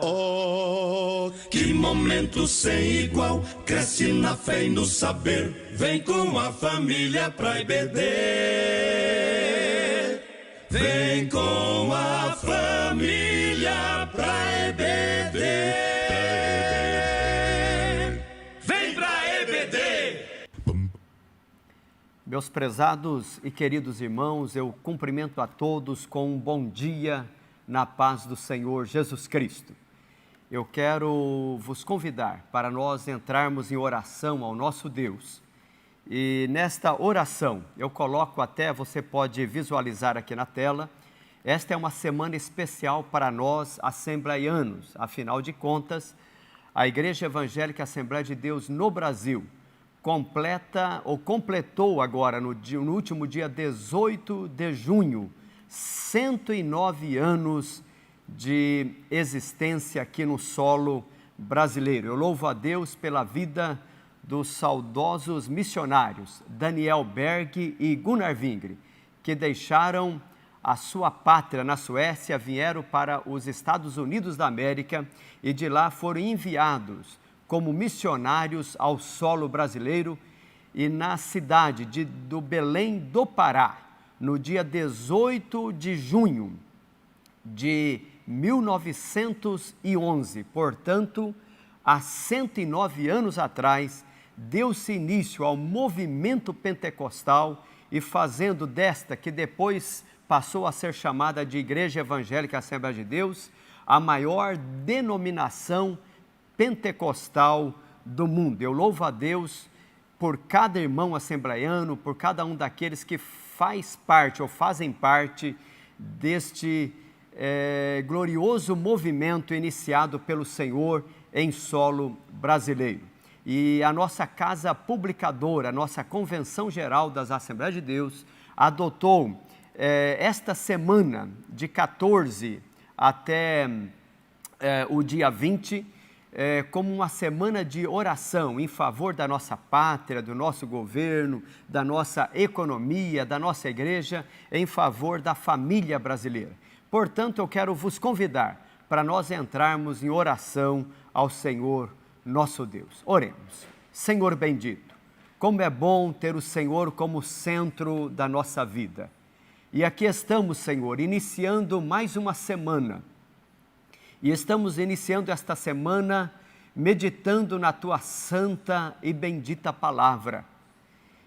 Oh, que momento sem igual, cresce na fé e no saber, vem com a família pra EBD. Vem com a família pra EBD. Vem pra EBD. Meus prezados e queridos irmãos, eu cumprimento a todos com um bom dia na paz do Senhor Jesus Cristo. Eu quero vos convidar para nós entrarmos em oração ao nosso Deus. E nesta oração, eu coloco até, você pode visualizar aqui na tela, esta é uma semana especial para nós, assembleianos. Afinal de contas, a Igreja Evangélica Assembleia de Deus no Brasil completou agora, no último dia 18 de junho, 109 anos de existência aqui no solo brasileiro. Eu louvo a Deus pela vida dos saudosos missionários Daniel Berg e Gunnar Wingre, que deixaram a sua pátria na Suécia, vieram para os Estados Unidos da América e de lá foram enviados como missionários ao solo brasileiro. E na cidade do Belém do Pará, no dia 18 de junho de 1911, portanto, há 109 anos atrás, deu-se início ao movimento pentecostal e fazendo desta, que depois passou a ser chamada de Igreja Evangélica Assembleia de Deus, a maior denominação pentecostal do mundo. Eu louvo a Deus por cada irmão assembleiano, por cada um daqueles que faz parte ou fazem parte deste glorioso movimento iniciado pelo Senhor em solo brasileiro. E a nossa casa publicadora, a nossa Convenção Geral das Assembleias de Deus, adotou esta semana, de 14 até o dia 20, como uma semana de oração em favor da nossa pátria, do nosso governo, da nossa economia, da nossa igreja, em favor da família brasileira. Portanto, eu quero vos convidar para nós entrarmos em oração ao Senhor nosso Deus. Oremos. Senhor bendito, como é bom ter o Senhor como centro da nossa vida. E aqui estamos, Senhor, iniciando mais uma semana. E estamos iniciando esta semana meditando na Tua santa e bendita palavra.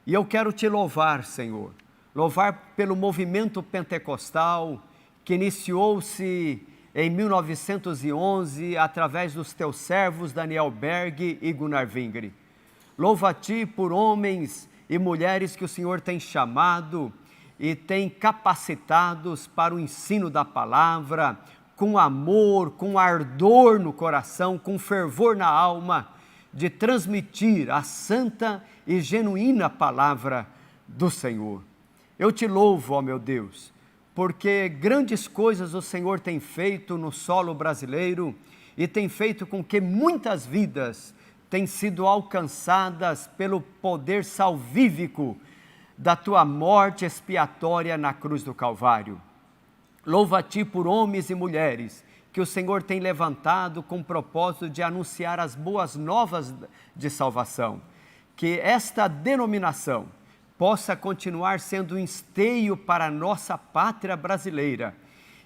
E eu quero Te louvar, Senhor, louvar pelo movimento pentecostal que iniciou-se em 1911 através dos Teus servos Daniel Berg e Gunnar Wingre. Louvo a Ti por homens e mulheres que o Senhor tem chamado e tem capacitados para o ensino da palavra, com amor, com ardor no coração, com fervor na alma, de transmitir a santa e genuína palavra do Senhor. Eu Te louvo, ó meu Deus, porque grandes coisas o Senhor tem feito no solo brasileiro e tem feito com que muitas vidas tenham sido alcançadas pelo poder salvífico da Tua morte expiatória na cruz do Calvário. Louvo a Ti por homens e mulheres que o Senhor tem levantado com o propósito de anunciar as boas novas de salvação. Que esta denominação possa continuar sendo um esteio para a nossa pátria brasileira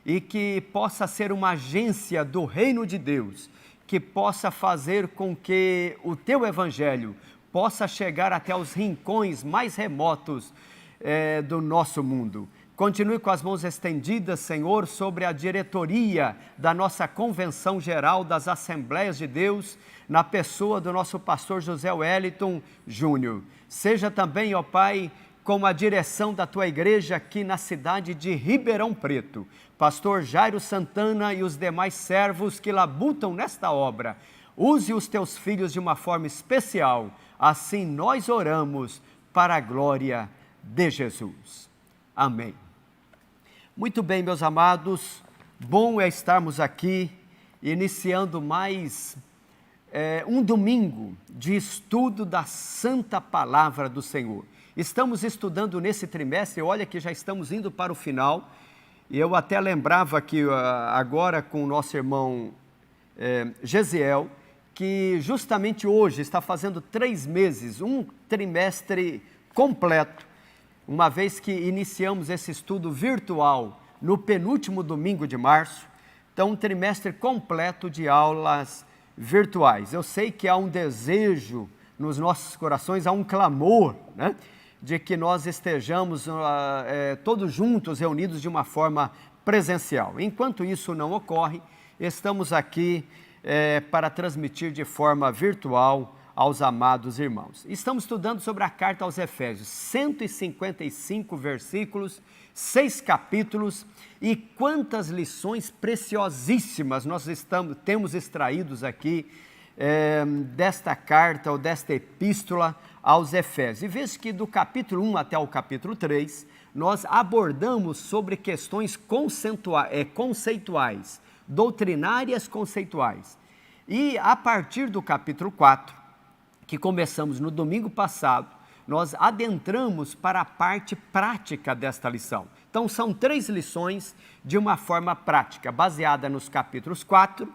e que possa ser uma agência do reino de Deus, que possa fazer com que o Teu Evangelho possa chegar até os rincões mais remotos do nosso mundo. Continue com as mãos estendidas, Senhor, sobre a diretoria da nossa Convenção Geral das Assembleias de Deus, na pessoa do nosso pastor José Wellington Júnior. Seja também, ó Pai, com a direção da Tua igreja aqui na cidade de Ribeirão Preto, pastor Jairo Santana e os demais servos que labutam nesta obra. Use os Teus filhos de uma forma especial, assim nós oramos para a glória de Jesus. Amém. Muito bem, meus amados, bom é estarmos aqui iniciando mais um domingo de estudo da Santa Palavra do Senhor. Estamos estudando nesse trimestre, olha que já estamos indo para o final, e eu até lembrava que agora com o nosso irmão Gesiel, que justamente hoje está fazendo 3 meses, um trimestre completo, uma vez que iniciamos esse estudo virtual no penúltimo domingo de março. Então, um trimestre completo de aulas virtuais. Eu sei que há um desejo nos nossos corações, há um clamor, né, de que nós estejamos todos juntos, reunidos de uma forma presencial. Enquanto isso não ocorre, estamos aqui para transmitir de forma virtual aos amados irmãos. Estamos estudando sobre a carta aos Efésios, 155 versículos, 6 capítulos, e quantas lições preciosíssimas nós temos extraídos aqui desta carta ou desta epístola aos Efésios. E veja que do capítulo 1 até o capítulo 3, nós abordamos sobre questões conceituais, doutrinárias conceituais. E a partir do capítulo 4, que começamos no domingo passado, nós adentramos para a parte prática desta lição. Então, são 3 lições de uma forma prática, baseada nos capítulos 4,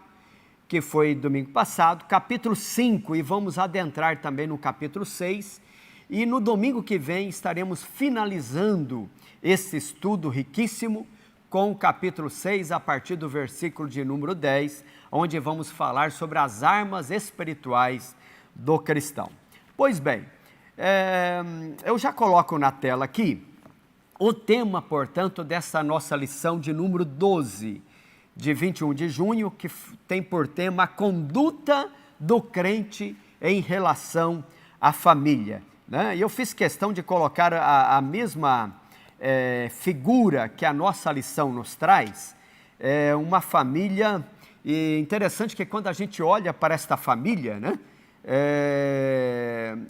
que foi domingo passado, capítulo 5, e vamos adentrar também no capítulo 6, e no domingo que vem estaremos finalizando esse estudo riquíssimo com o capítulo 6, a partir do versículo de número 10, onde vamos falar sobre as armas espirituais do cristão. Pois bem, eu já coloco na tela aqui o tema, portanto, dessa nossa lição de número 12, de 21 de junho, que tem por tema a conduta do crente em relação à família, né? E eu fiz questão de colocar a mesma figura que a nossa lição nos traz, uma família, e interessante que quando a gente olha para esta família, né,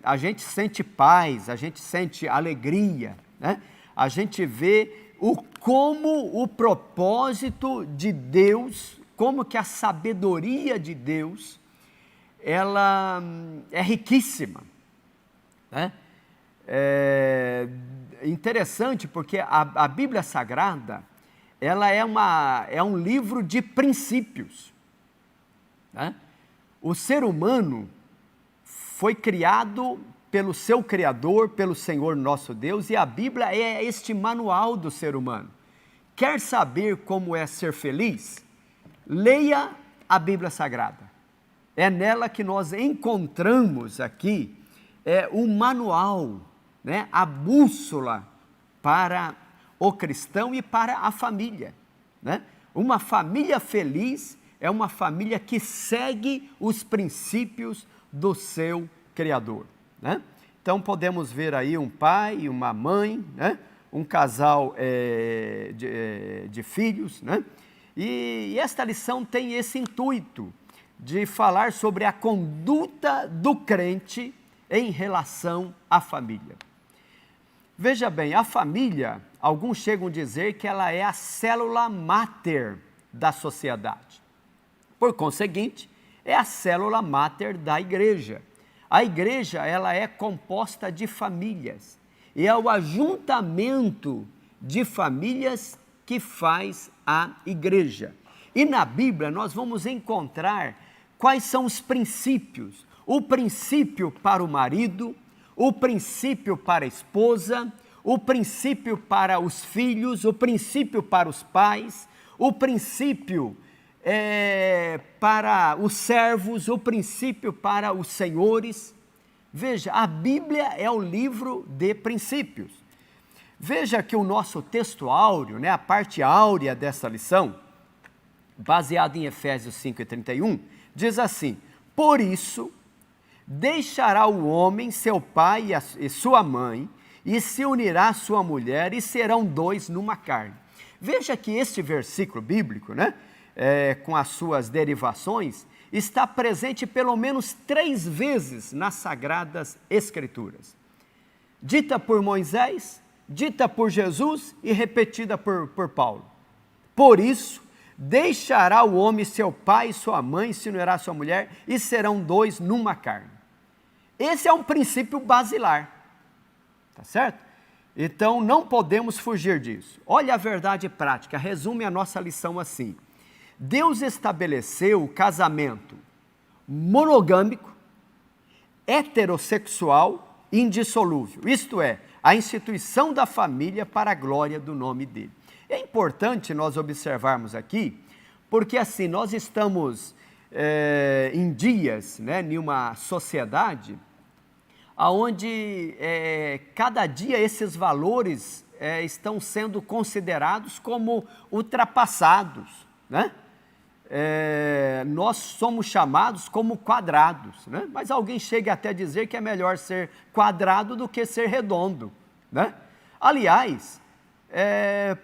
a gente sente paz, a gente sente alegria, né? A gente vê como o propósito de Deus, como que a sabedoria de Deus, ela é riquíssima, né? Interessante porque a Bíblia Sagrada, ela é um livro de princípios, né? O ser humano foi criado pelo seu Criador, pelo Senhor nosso Deus, e a Bíblia é este manual do ser humano. Quer saber como é ser feliz? Leia a Bíblia Sagrada. É nela que nós encontramos aqui o manual, né, a bússola para o cristão e para a família, né? Uma família feliz é uma família que segue os princípios do seu Criador, né? Então podemos ver aí um pai e uma mãe, né? Um casal de filhos, né? E esta lição tem esse intuito de falar sobre a conduta do crente em relação à família. Veja bem, a família, alguns chegam a dizer que ela é a célula máter da sociedade. Por conseguinte, é a célula máter da igreja. A igreja, ela é composta de famílias, e é o ajuntamento de famílias que faz a igreja. E na Bíblia nós vamos encontrar quais são os princípios. O princípio para o marido, o princípio para a esposa, o princípio para os filhos, o princípio para os pais, o princípio para os servos, o princípio para os senhores. Veja, a Bíblia é o livro de princípios. Veja que o nosso texto áureo, né, a parte áurea dessa lição, baseado em Efésios 5:31, diz assim: por isso, deixará o homem seu pai e sua mãe, e se unirá à sua mulher, e serão 2 numa carne. Veja que este versículo bíblico, né, com as suas derivações, está presente pelo menos 3 vezes nas Sagradas Escrituras. Dita por Moisés, dita por Jesus e repetida por Paulo. Por isso, deixará o homem seu pai e sua mãe, se unirá à sua mulher, e serão 2 numa carne. Esse é um princípio basilar, tá certo? Então, não podemos fugir disso. Olha a verdade prática, resume a nossa lição assim: Deus estabeleceu o casamento monogâmico, heterossexual e indissolúvel. Isto é, a instituição da família para a glória do nome dele. É importante nós observarmos aqui, porque assim, nós estamos em dias, né, em uma sociedade onde cada dia esses valores estão sendo considerados como ultrapassados, né? Nós somos chamados como quadrados, né? Mas alguém chega até a dizer que é melhor ser quadrado do que ser redondo, né? Aliás,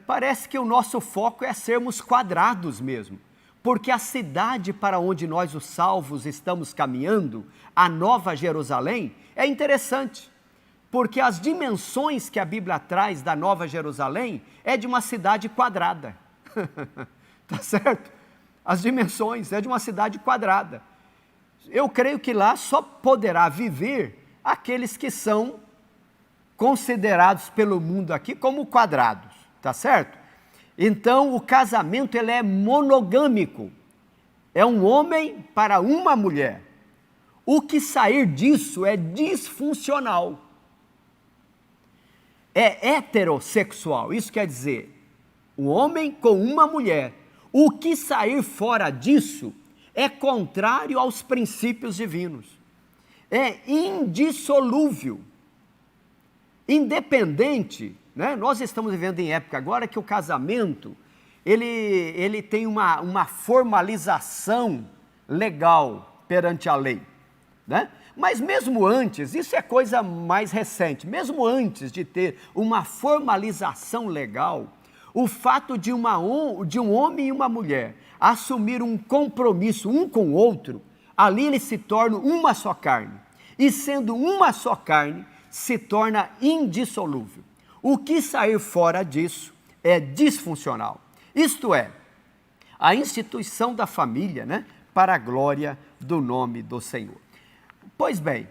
parece que o nosso foco é sermos quadrados mesmo, porque a cidade para onde nós, os salvos, estamos caminhando, a Nova Jerusalém, é interessante, porque as dimensões que a Bíblia traz da Nova Jerusalém é de uma cidade quadrada, tá certo? As dimensões é de uma cidade quadrada. Eu creio que lá só poderá viver aqueles que são considerados pelo mundo aqui como quadrados, tá certo? Então, o casamento ele é monogâmico, é um homem para uma mulher. O que sair disso é disfuncional, é heterossexual, isso quer dizer, um homem com uma mulher. O que sair fora disso é contrário aos princípios divinos, é indissolúvel, independente, né? Nós estamos vivendo em época agora que o casamento, ele tem uma formalização legal perante a lei, né? Mas mesmo antes, isso é coisa mais recente, mesmo antes de ter uma formalização legal, o fato de um homem e uma mulher assumir um compromisso um com o outro, ali eles se tornam uma só carne, e sendo uma só carne, se torna indissolúvel. O que sair fora disso é disfuncional. Isto é, a instituição da família, né, para a glória do nome do Senhor. Pois bem,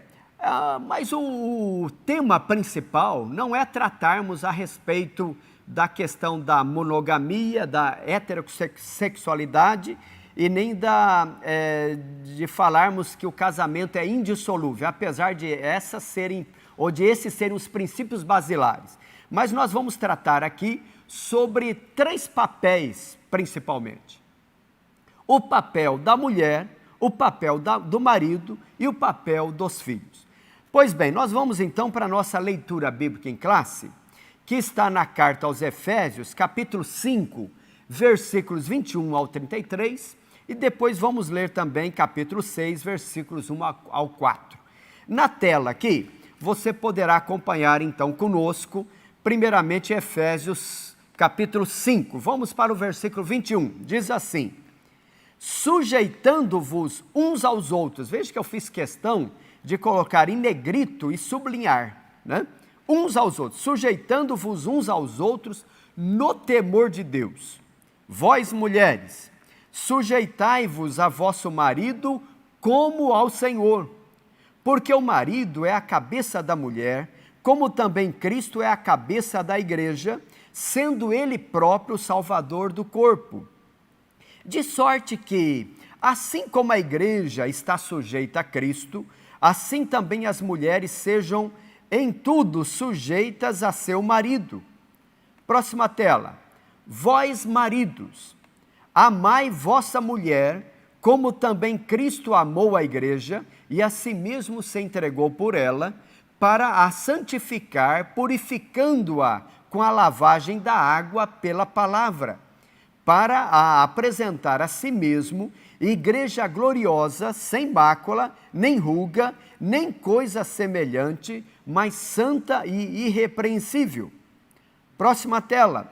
mas o tema principal não é tratarmos a respeito da questão da monogamia, da heterossexualidade e nem de falarmos que o casamento é indissolúvel, apesar de esses serem os princípios basilares. Mas nós vamos tratar aqui sobre 3 papéis, principalmente. O papel da mulher, o papel do marido e o papel dos filhos. Pois bem, nós vamos então para a nossa leitura bíblica em classe, que está na carta aos Efésios, capítulo 5, versículos 21 ao 33, e depois vamos ler também capítulo 6, versículos 1 ao 4. Na tela aqui, você poderá acompanhar então conosco, primeiramente Efésios capítulo 5, vamos para o versículo 21, diz assim: sujeitando-vos uns aos outros, veja que eu fiz questão de colocar em negrito e sublinhar, né? Uns aos outros, sujeitando-vos uns aos outros no temor de Deus. Vós, mulheres, sujeitai-vos a vosso marido como ao Senhor, porque o marido é a cabeça da mulher, como também Cristo é a cabeça da igreja, sendo ele próprio o salvador do corpo. De sorte que, assim como a igreja está sujeita a Cristo, assim também as mulheres sejam em tudo sujeitas a seu marido. Próxima tela. Vós, maridos, amai vossa mulher, como também Cristo amou a igreja e a si mesmo se entregou por ela, para a santificar, purificando-a com a lavagem da água pela palavra, para a apresentar a si mesmo igreja gloriosa, sem mácula, nem ruga, nem coisa semelhante, mas santa e irrepreensível. Próxima tela.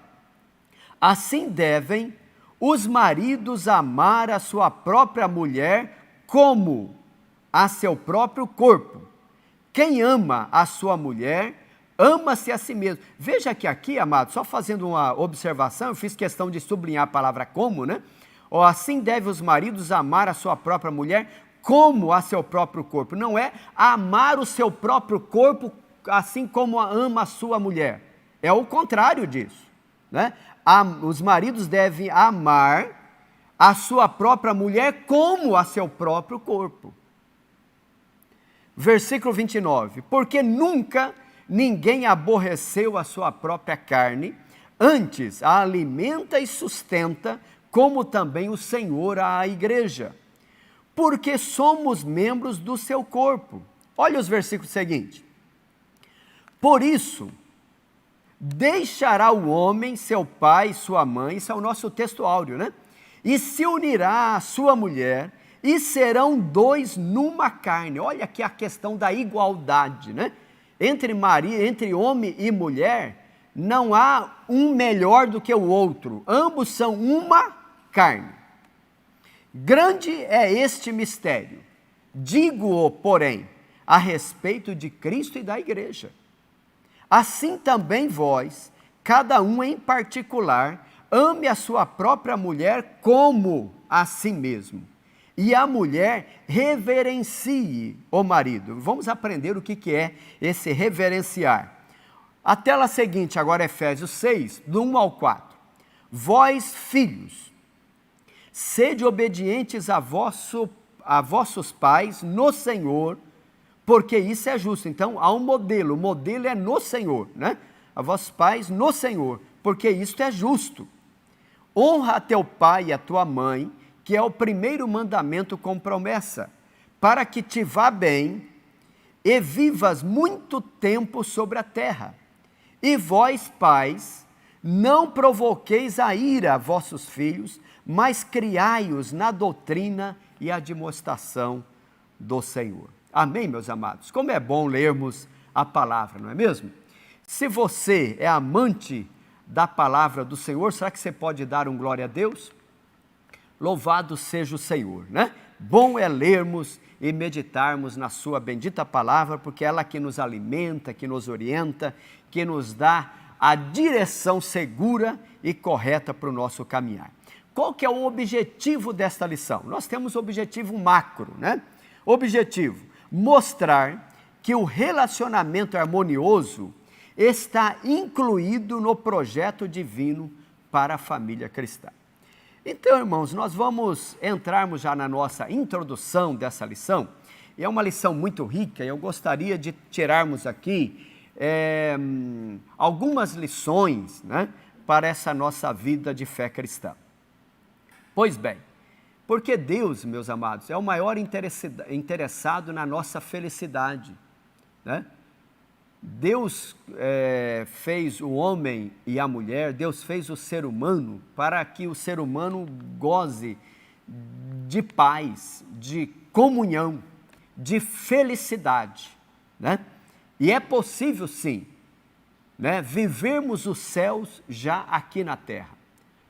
Assim devem os maridos amar a sua própria mulher como a seu próprio corpo. Quem ama a sua mulher, ama-se a si mesmo. Veja que aqui, amado, só fazendo uma observação, eu fiz questão de sublinhar a palavra como, né? Assim devem os maridos amar a sua própria mulher como a seu próprio corpo. Não é amar o seu próprio corpo assim como ama a sua mulher. É o contrário disso, né? Os maridos devem amar a sua própria mulher como a seu próprio corpo. Versículo 29, porque nunca ninguém aborreceu a sua própria carne, antes a alimenta e sustenta, como também o Senhor à igreja, porque somos membros do seu corpo. Olha os versículos seguintes. Por isso, deixará o homem seu pai e sua mãe, isso é o nosso texto áureo, né? E se unirá à sua mulher, e serão dois numa carne. Olha aqui a questão da igualdade, né? Entre homem e mulher, não há um melhor do que o outro. Ambos são uma carne. Grande é este mistério. Digo-o, porém, a respeito de Cristo e da igreja. Assim também vós, cada um em particular, ame a sua própria mulher como a si mesmo. E a mulher reverencie o marido. Vamos aprender o que é esse reverenciar. A tela seguinte, agora Efésios 6, do 1 ao 4. Vós, filhos, sede obedientes a vossos pais no Senhor, porque isso é justo. Então, há um modelo, o modelo é no Senhor, né? A vossos pais no Senhor, porque isto é justo. Honra a teu pai e a tua mãe, que é o primeiro mandamento com promessa, para que te vá bem e vivas muito tempo sobre a terra. E vós, pais, não provoqueis a ira a vossos filhos, mas criai-os na doutrina e admoestação do Senhor. Amém, meus amados? Como é bom lermos a palavra, não é mesmo? Se você é amante da palavra do Senhor, será que você pode dar um glória a Deus? Louvado seja o Senhor, né? Bom é lermos e meditarmos na sua bendita palavra, porque ela que nos alimenta, que nos orienta, que nos dá a direção segura e correta para o nosso caminhar. Qual que é o objetivo desta lição? Nós temos o objetivo macro, né? Objetivo, mostrar que o relacionamento harmonioso está incluído no projeto divino para a família cristã. Então, irmãos, nós vamos entrarmos já na nossa introdução dessa lição. É uma lição muito rica e eu gostaria de tirarmos aqui algumas lições, né, para essa nossa vida de fé cristã. Pois bem, porque Deus, meus amados, é o maior interessado na nossa felicidade, né? Deus fez o homem e a mulher, Deus fez o ser humano para que o ser humano goze de paz, de comunhão, de felicidade, né? E é possível sim, né, vivermos os céus já aqui na terra.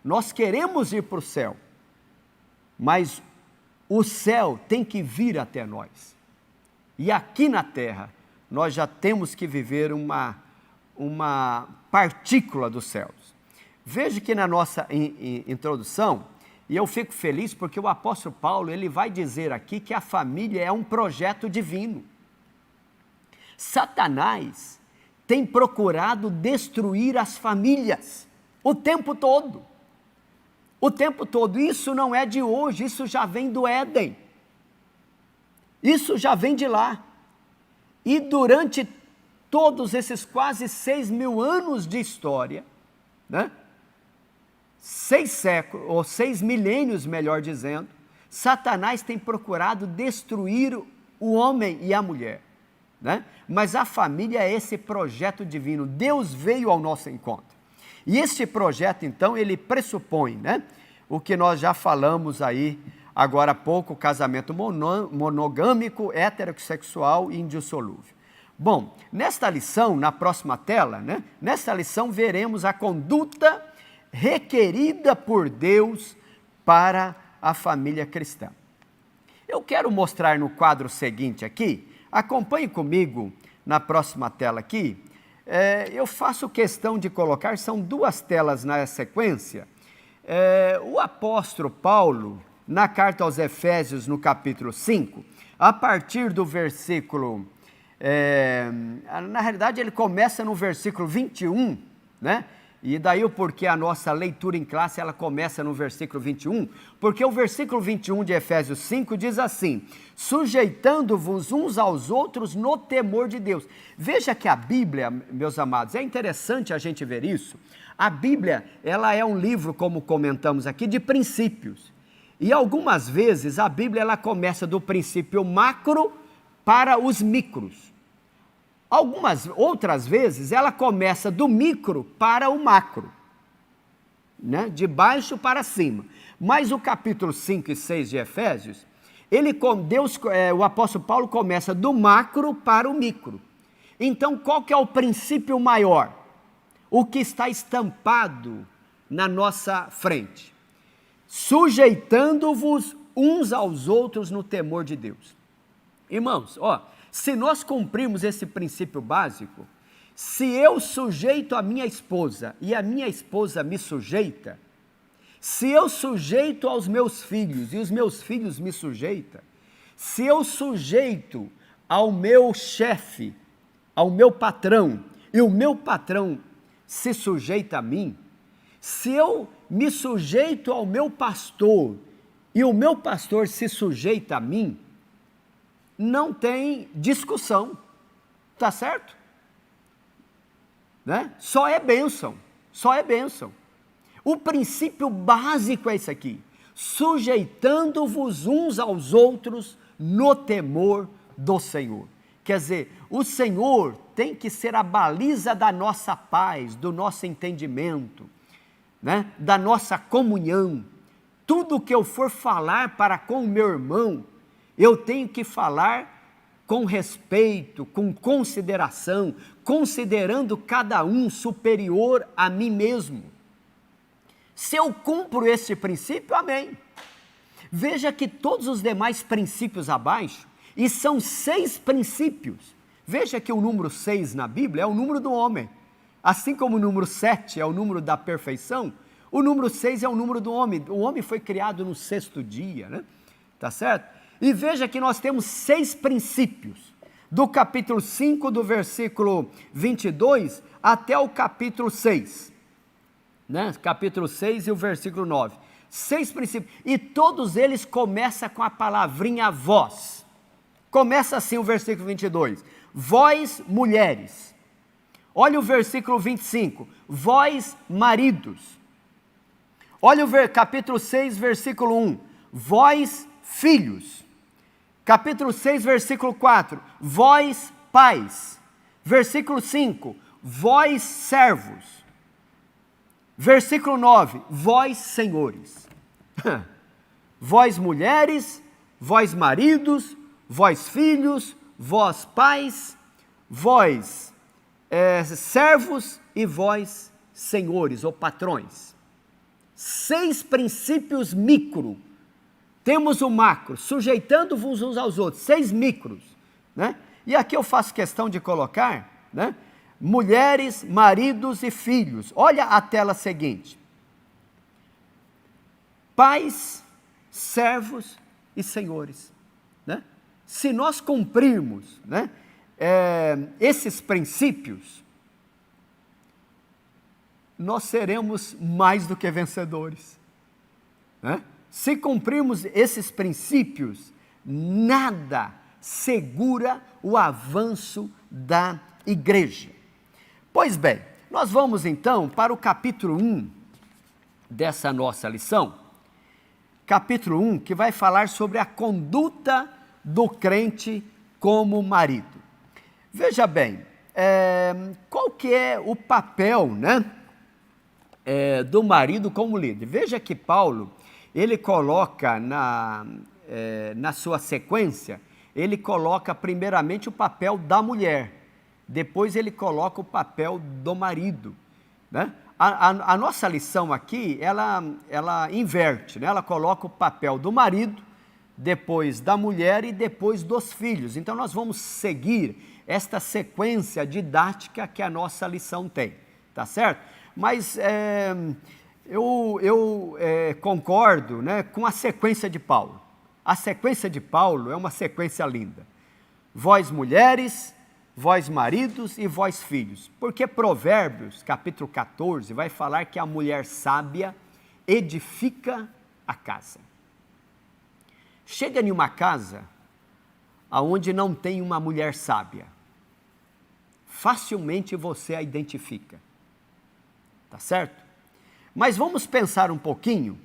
Nós queremos ir para o céu, mas o céu tem que vir até nós. E aqui na terra, nós já temos que viver uma partícula dos céus. Veja que na nossa introdução, e eu fico feliz porque o apóstolo Paulo, ele vai dizer aqui que a família é um projeto divino. Satanás tem procurado destruir as famílias o tempo todo. O tempo todo. Isso não é de hoje, isso já vem do Éden. Isso já vem de lá. E durante todos esses quase 6.000 anos de história, né? 6 séculos, ou 6 milênios, melhor dizendo, Satanás tem procurado destruir o homem e a mulher, né? Mas a família é esse projeto divino. Deus veio ao nosso encontro. E este projeto, então, ele pressupõe, né, o que nós já falamos aí agora há pouco, casamento monogâmico, heterossexual e indissolúvel. Bom, nesta lição, na próxima tela, né, nesta lição veremos a conduta requerida por Deus para a família cristã. Eu quero mostrar no quadro seguinte aqui, acompanhe comigo na próxima tela aqui, eu faço questão de colocar, são 2 telas na sequência, o apóstolo Paulo, na carta aos Efésios, no capítulo 5, a partir do versículo, na realidade ele começa no versículo 21, né? E daí o porquê a nossa leitura em classe, ela começa no versículo 21, porque o versículo 21 de Efésios 5 diz assim: sujeitando-vos uns aos outros no temor de Deus. Veja que a Bíblia, meus amados, é interessante a gente ver isso. A Bíblia, ela é um livro, como comentamos aqui, de princípios. E algumas vezes a Bíblia, ela começa do princípio macro para os micros. Outras vezes, ela começa do micro para o macro, né? De baixo para cima. Mas o capítulo 5 e 6 de Efésios, o apóstolo Paulo começa do macro para o micro. Então, qual que é o princípio maior? O que está estampado na nossa frente. Sujeitando-vos uns aos outros no temor de Deus. Irmãos, se nós cumprirmos esse princípio básico, se eu sujeito a minha esposa e a minha esposa me sujeita, se eu sujeito aos meus filhos e os meus filhos me sujeitam, se eu sujeito ao meu chefe, ao meu patrão, e o meu patrão se sujeita a mim, se eu me sujeito ao meu pastor e o meu pastor se sujeita a mim, não tem discussão, tá certo? Né? Só é bênção. O princípio básico é esse aqui: sujeitando-vos uns aos outros no temor do Senhor. Quer dizer, o Senhor tem que ser a baliza da nossa paz, do nosso entendimento, né? Da nossa comunhão. Tudo que eu for falar para com o meu irmão, eu tenho que falar com respeito, com consideração, considerando cada um superior a mim mesmo. Se eu cumpro esse princípio, amém. Veja que todos os demais princípios abaixo, e são 6 princípios. Veja que o número 6 na Bíblia é o número do homem. Assim como o número 7 é o número da perfeição, o número 6 é o número do homem. O homem foi criado no 6º dia, né? Tá certo? E veja que nós temos 6 princípios, do capítulo 5, do versículo 22, até o capítulo 6, né? Capítulo 6 e o versículo 9. 6 princípios, e todos eles começam com a palavrinha vós. Começa assim o versículo 22, vós mulheres. Olha o versículo 25, vós maridos. Olha o capítulo 6, versículo 1, vós filhos. Capítulo 6, versículo 4, vós pais. Versículo 5, vós servos. Versículo 9, vós senhores. Vós mulheres, vós maridos, vós filhos, vós pais, vós servos e vós senhores ou patrões. 6 princípios micro. Temos o macro, sujeitando-vos uns aos outros, 6 micros, né? E aqui eu faço questão de colocar, né? Mulheres, maridos e filhos. Olha a tela seguinte. Pais, servos e senhores, né? Se nós cumprirmos, né, esses princípios, nós seremos mais do que vencedores, né? Se cumprirmos esses princípios, nada segura o avanço da igreja. Pois bem, nós vamos então para o capítulo 1 dessa nossa lição. Capítulo 1, que vai falar sobre a conduta do crente como marido. Veja bem, qual que é o papel, né, do marido como líder? Veja que Paulo, ele coloca na sua sequência, ele coloca primeiramente o papel da mulher, depois ele coloca o papel do marido, né? A nossa lição aqui, ela inverte, né? Ela coloca o papel do marido, depois da mulher e depois dos filhos. Então nós vamos seguir esta sequência didática que a nossa lição tem, tá certo? Mas eu concordo, né, com a sequência de Paulo. A sequência de Paulo é uma sequência linda. Vós mulheres, vós maridos e vós filhos. Porque Provérbios, capítulo 14, vai falar que a mulher sábia edifica a casa. Chega em uma casa onde não tem uma mulher sábia, facilmente você a identifica, tá certo? Mas vamos pensar um pouquinho,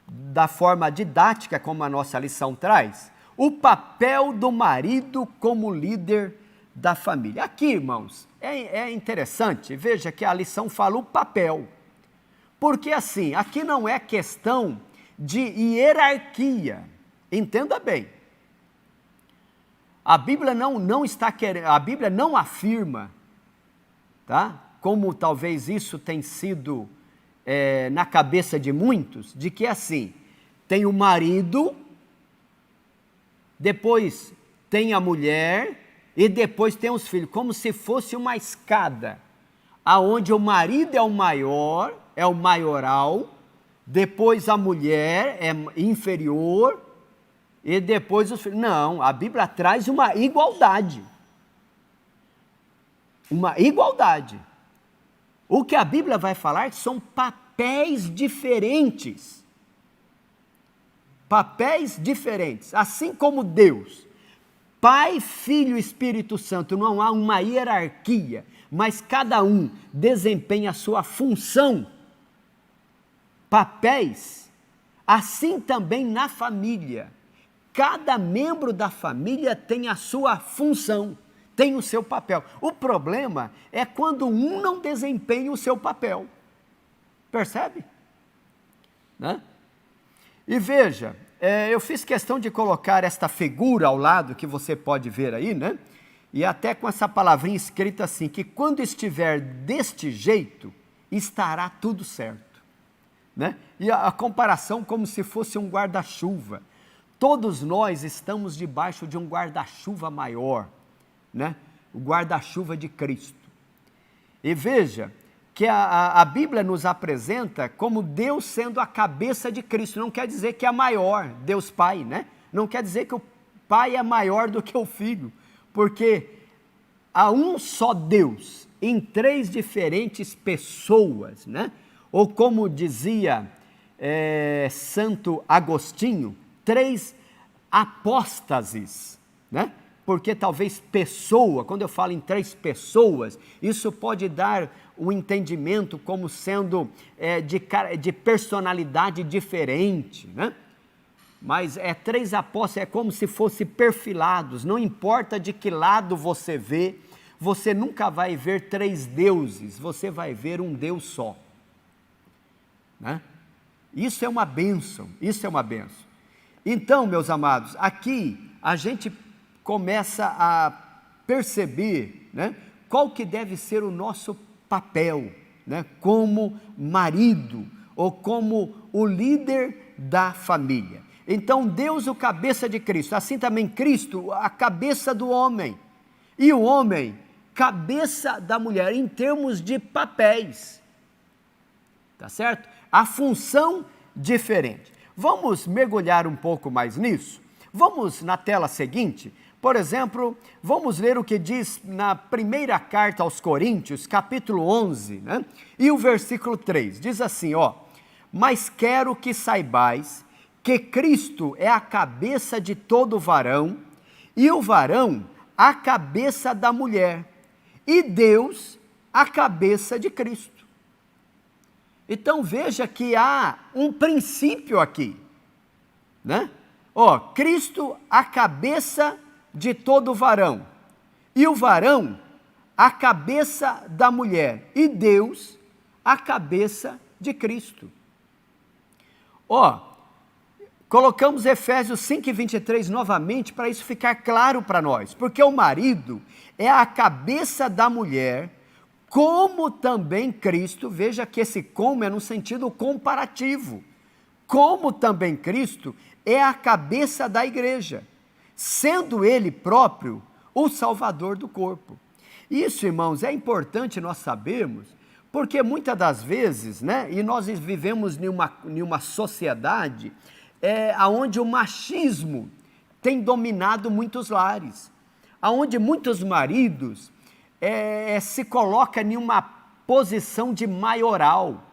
da forma didática como a nossa lição traz, o papel do marido como líder da família. Aqui, irmãos, é interessante, veja que a lição fala o papel, porque assim, aqui não é questão de hierarquia, entenda bem. A Bíblia não está querendo, a Bíblia não afirma, tá? Como talvez isso tenha sido na cabeça de muitos, de que assim, tem o marido, depois tem a mulher e depois tem os filhos, como se fosse uma escada, aonde o marido é o maior, é o maioral, depois a mulher é inferior, e depois os filhos. Não, a Bíblia traz uma igualdade. Uma igualdade. O que a Bíblia vai falar são papéis diferentes. Papéis diferentes. Assim como Deus, Pai, Filho e Espírito Santo, não há uma hierarquia, mas cada um desempenha a sua função. Papéis. Assim também na família. Cada membro da família tem a sua função, tem o seu papel. O problema é quando um não desempenha o seu papel. Percebe? Né? E veja, eu fiz questão de colocar esta figura ao lado, que você pode ver aí, né? E até com essa palavrinha escrita assim, que quando estiver deste jeito, estará tudo certo. Né? E a comparação como se fosse um guarda-chuva. Todos nós estamos debaixo de um guarda-chuva maior, né? O guarda-chuva de Cristo. E veja que a Bíblia nos apresenta como Deus sendo a cabeça de Cristo. Não quer dizer que é maior, Deus Pai, né? Não quer dizer que o Pai é maior do que o Filho, porque há um só Deus em três diferentes pessoas, né? Ou como dizia Santo Agostinho, três apóstases, né? Porque talvez pessoa, quando eu falo em três pessoas, isso pode dar um entendimento como sendo de personalidade diferente, né? Mas três apóstolos, é como se fossem perfilados, não importa de que lado você vê, você nunca vai ver três deuses, você vai ver um Deus só, né? Isso é uma bênção, isso é uma bênção. Então, meus amados, aqui a gente começa a perceber, né, qual que deve ser o nosso papel, né, como marido ou como o líder da família. Então, Deus, o cabeça de Cristo, assim também Cristo, a cabeça do homem, e o homem, cabeça da mulher, em termos de papéis, tá certo? A função diferente. Vamos mergulhar um pouco mais nisso? Vamos na tela seguinte, por exemplo, vamos ler o que diz na primeira carta aos Coríntios, capítulo 11, né? E o versículo 3, diz assim, ó: mas quero que saibais que Cristo é a cabeça de todo varão, e o varão a cabeça da mulher, e Deus a cabeça de Cristo. Então veja que há um princípio aqui, né? Ó, Cristo a cabeça de todo varão, e o varão a cabeça da mulher, e Deus a cabeça de Cristo. Ó, colocamos Efésios 5:23 novamente para isso ficar claro para nós, porque o marido é a cabeça da mulher, como também Cristo, veja que esse como é no sentido comparativo, como também Cristo é a cabeça da igreja, sendo ele próprio o salvador do corpo. Isso, irmãos, é importante nós sabermos, porque muitas das vezes, né, e nós vivemos em uma sociedade onde o machismo tem dominado muitos lares, onde muitos maridos se coloca em uma posição de maioral,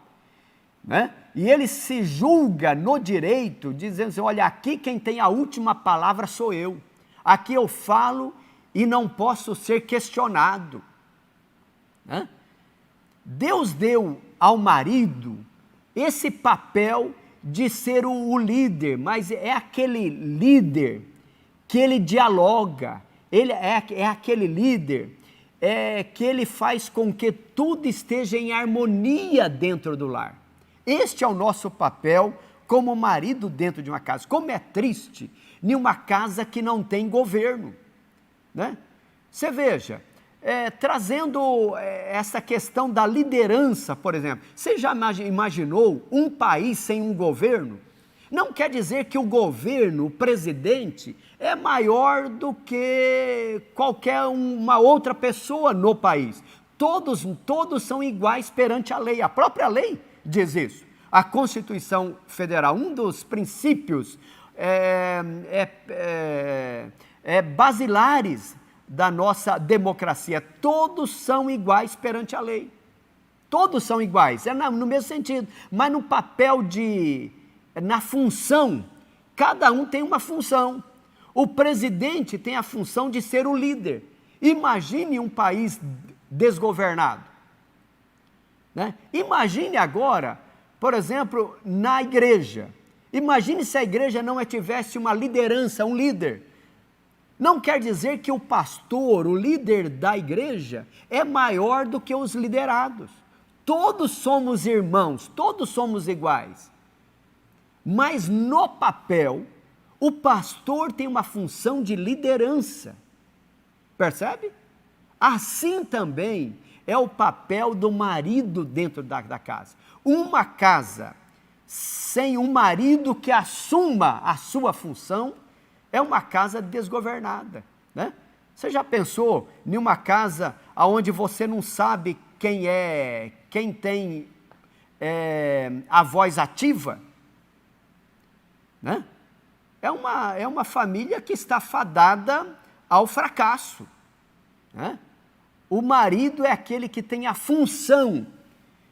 né? E ele se julga no direito, dizendo assim, olha, aqui quem tem a última palavra sou eu. Aqui eu falo e não posso ser questionado, né? Deus deu ao marido esse papel de ser o líder, mas é aquele líder que ele dialoga, ele é aquele líder que ele faz com que tudo esteja em harmonia dentro do lar. Este é o nosso papel como marido dentro de uma casa. Como é triste em uma casa que não tem governo, né? Você veja, trazendo essa questão da liderança, por exemplo, você já imaginou um país sem um governo? Não quer dizer que o governo, o presidente, é maior do que qualquer uma outra pessoa no país. Todos são iguais perante a lei, a própria lei diz isso. A Constituição Federal, um dos princípios basilares da nossa democracia, todos são iguais perante a lei. Todos são iguais, no mesmo sentido, mas no papel na função, cada um tem uma função. O presidente tem a função de ser o líder. Imagine um país desgovernado, né? Imagine agora, por exemplo, na igreja. Imagine se a igreja não tivesse uma liderança, um líder. Não quer dizer que o pastor, o líder da igreja, é maior do que os liderados. Todos somos irmãos, todos somos iguais. Mas no papel, o pastor tem uma função de liderança. Percebe? Assim também é o papel do marido dentro da casa. Uma casa sem um marido que assuma a sua função é uma casa desgovernada, né? Você já pensou em uma casa onde você não sabe quem tem a voz ativa, né? É uma família que está fadada ao fracasso, né? O marido é aquele que tem a função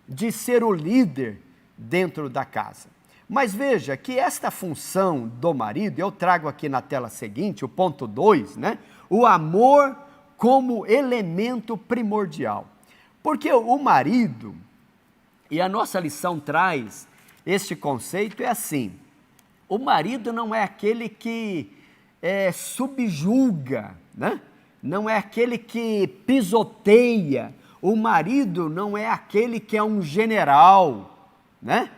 de ser o líder dentro da casa. Mas veja que esta função do marido, eu trago aqui na tela seguinte, o ponto 2, né? O amor como elemento primordial. Porque o marido, e a nossa lição traz este conceito, é assim, o marido não é aquele que subjuga, né? Não é aquele que pisoteia, o marido não é aquele que é um general, né?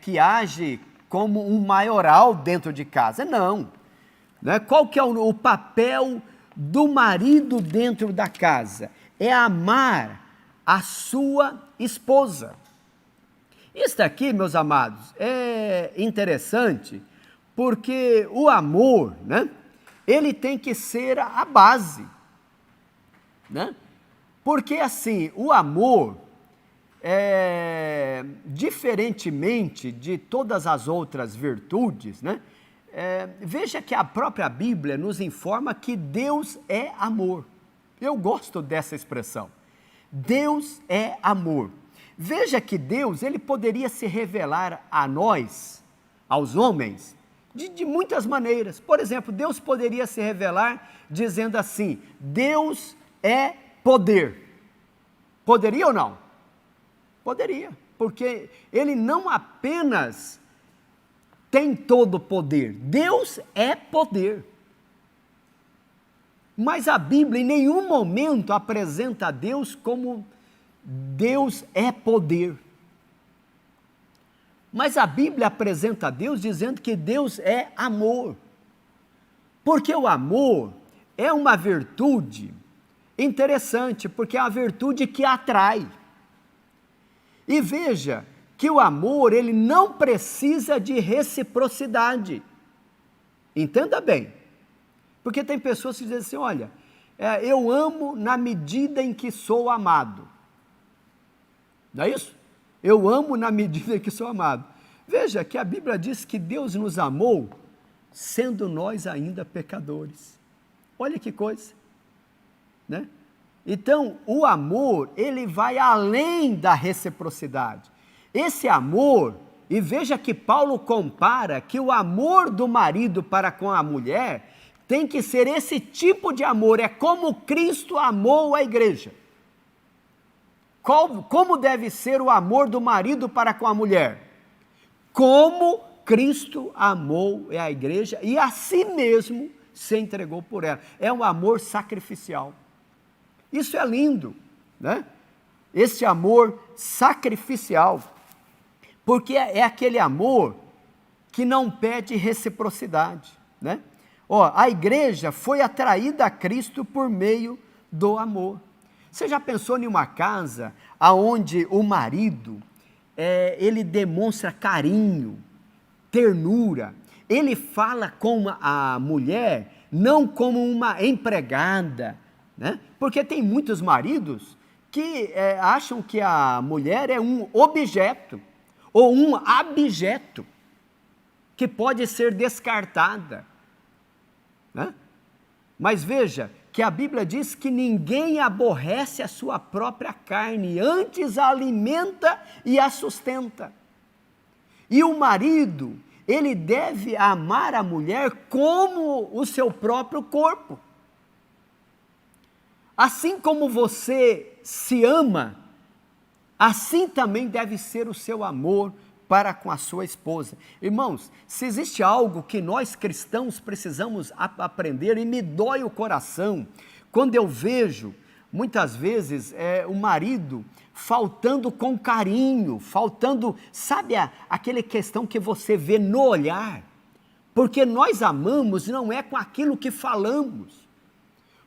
Que age como um maioral dentro de casa, não, né? Qual que é o papel do marido dentro da casa? É amar a sua esposa. Isso aqui, meus amados, é interessante, porque o amor, né? Ele tem que ser a base, né? Porque assim, o amor, diferentemente de todas as outras virtudes, né? Veja que a própria Bíblia nos informa que Deus é amor. Eu gosto dessa expressão. Deus é amor. Veja que Deus, ele poderia se revelar a nós, aos homens, de muitas maneiras. Por exemplo, Deus poderia se revelar dizendo assim, Deus é poder. Poderia ou não? Poderia, porque ele não apenas tem todo o poder, Deus é poder. Mas a Bíblia em nenhum momento apresenta a Deus como Deus é poder. Mas a Bíblia apresenta a Deus dizendo que Deus é amor. Porque o amor é uma virtude interessante, porque é uma virtude que atrai. E veja que o amor, ele não precisa de reciprocidade. Entenda bem. Porque tem pessoas que dizem assim, olha, eu amo na medida em que sou amado. Não é isso? Eu amo na medida em que sou amado. Veja que a Bíblia diz que Deus nos amou, sendo nós ainda pecadores. Olha que coisa, né? Então, o amor, ele vai além da reciprocidade. Esse amor, e veja que Paulo compara que o amor do marido para com a mulher tem que ser esse tipo de amor, é como Cristo amou a igreja. Como deve ser o amor do marido para com a mulher? Como Cristo amou a igreja e a si mesmo se entregou por ela. É um amor sacrificial. Isso é lindo, né? Esse amor sacrificial, porque é aquele amor que não pede reciprocidade, né? A igreja foi atraída a Cristo por meio do amor. Você já pensou em uma casa onde o marido, ele demonstra carinho, ternura, ele fala com a mulher não como uma empregada, né? Porque tem muitos maridos que acham que a mulher é um objeto ou um abjeto que pode ser descartada, né? Mas veja que a Bíblia diz que ninguém aborrece a sua própria carne, antes a alimenta e a sustenta. E o marido, ele deve amar a mulher como o seu próprio corpo. Assim como você se ama, assim também deve ser o seu amor para com a sua esposa. Irmãos, se existe algo que nós cristãos precisamos aprender, e me dói o coração, quando eu vejo, muitas vezes, o marido faltando com carinho, faltando, sabe, aquela questão que você vê no olhar, porque nós amamos não é com aquilo que falamos,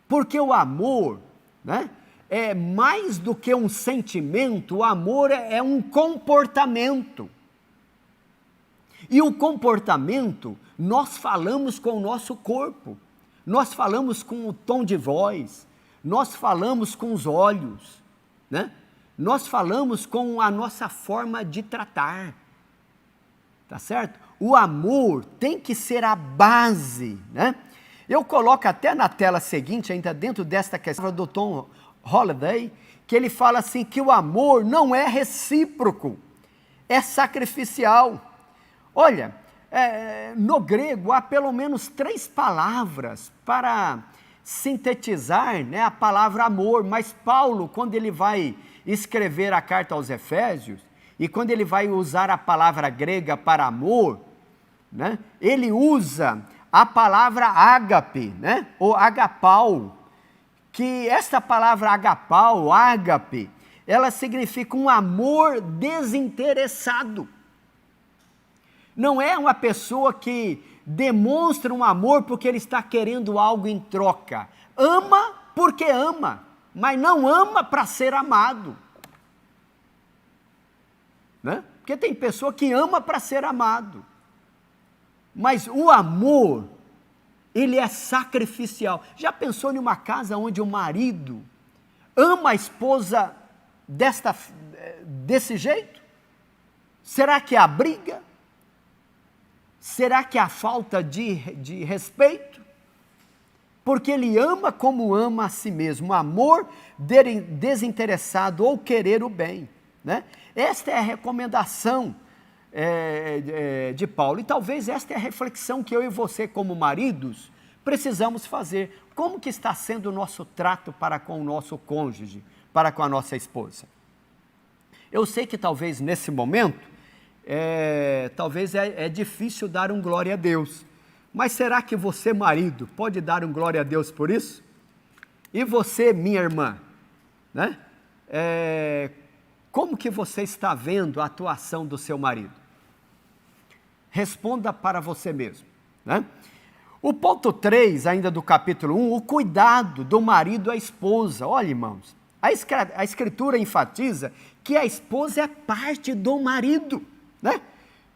porque o amor, né, é mais do que um sentimento, o amor é um comportamento. E o comportamento, nós falamos com o nosso corpo, nós falamos com o tom de voz, nós falamos com os olhos, né? Nós falamos com a nossa forma de tratar, tá certo? O amor tem que ser a base, né? Eu coloco até na tela seguinte, ainda dentro desta questão do Tom Holliday, que ele fala assim, que o amor não é recíproco, é sacrificial. Olha, no grego há pelo menos 3 palavras para sintetizar, né, a palavra amor, mas Paulo, quando ele vai escrever a carta aos Efésios, e quando ele vai usar a palavra grega para amor, né, ele usa a palavra ágape, né, ou agapau, que esta palavra agapau, ágape, ela significa um amor desinteressado. Não é uma pessoa que demonstra um amor porque ele está querendo algo em troca. Ama porque ama, mas não ama para ser amado, né? Porque tem pessoa que ama para ser amado, mas o amor, ele é sacrificial. Já pensou em uma casa onde o marido ama a esposa desse jeito? Será que é a briga? Será que é a falta de respeito? Porque ele ama como ama a si mesmo, amor desinteressado ou querer o bem, né? Esta é a recomendação de Paulo, e talvez esta é a reflexão que eu e você, como maridos, precisamos fazer. Como que está sendo o nosso trato para com o nosso cônjuge, para com a nossa esposa? Eu sei que talvez nesse momento, talvez é difícil dar um glória a Deus, mas será que você, marido, pode dar um glória a Deus por isso? E você, minha irmã, né? Como que você está vendo a atuação do seu marido? Responda para você mesmo, né? O ponto 3, ainda do capítulo 1, o cuidado do marido à esposa. Olha, irmãos, a Escritura enfatiza que a esposa é parte do marido, né?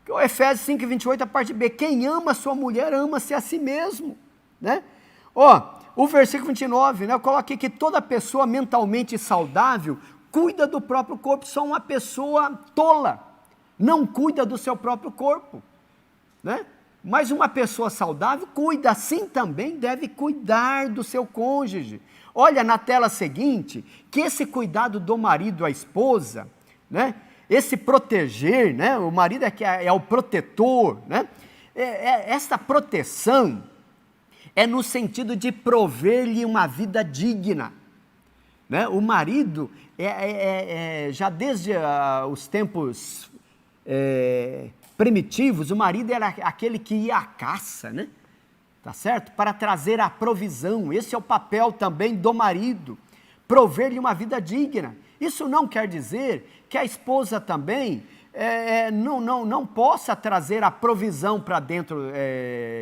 O Efésios 5:28, a parte B, quem ama a sua mulher, ama-se a si mesmo, né? O versículo 29, né? Eu coloquei que toda pessoa mentalmente saudável cuida do próprio corpo, só uma pessoa tola não cuida do seu próprio corpo, né? Mas uma pessoa saudável cuida, assim também deve cuidar do seu cônjuge. Olha na tela seguinte, que esse cuidado do marido à esposa, né? Esse proteger, né? O marido é o protetor, né? Essa proteção é no sentido de prover-lhe uma vida digna, né? O marido, já desde os tempos primitivos, o marido era aquele que ia à caça, né? Tá certo? Para trazer a provisão. Esse é o papel também do marido, prover-lhe uma vida digna. Isso não quer dizer que a esposa também não possa trazer a provisão para dentro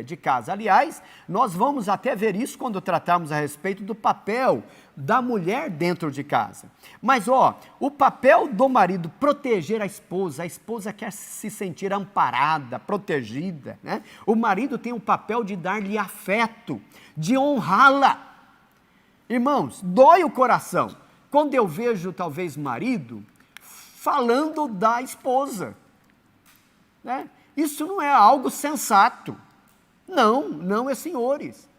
de casa. Aliás, nós vamos até ver isso quando tratarmos a respeito do papel da mulher dentro de casa. Mas, o papel do marido, proteger a esposa quer se sentir amparada, protegida, né? O marido tem o papel de dar-lhe afeto, de honrá-la. Irmãos, dói o coração quando eu vejo, talvez, marido falando da esposa, né? Isso não é algo sensato. Não, senhores.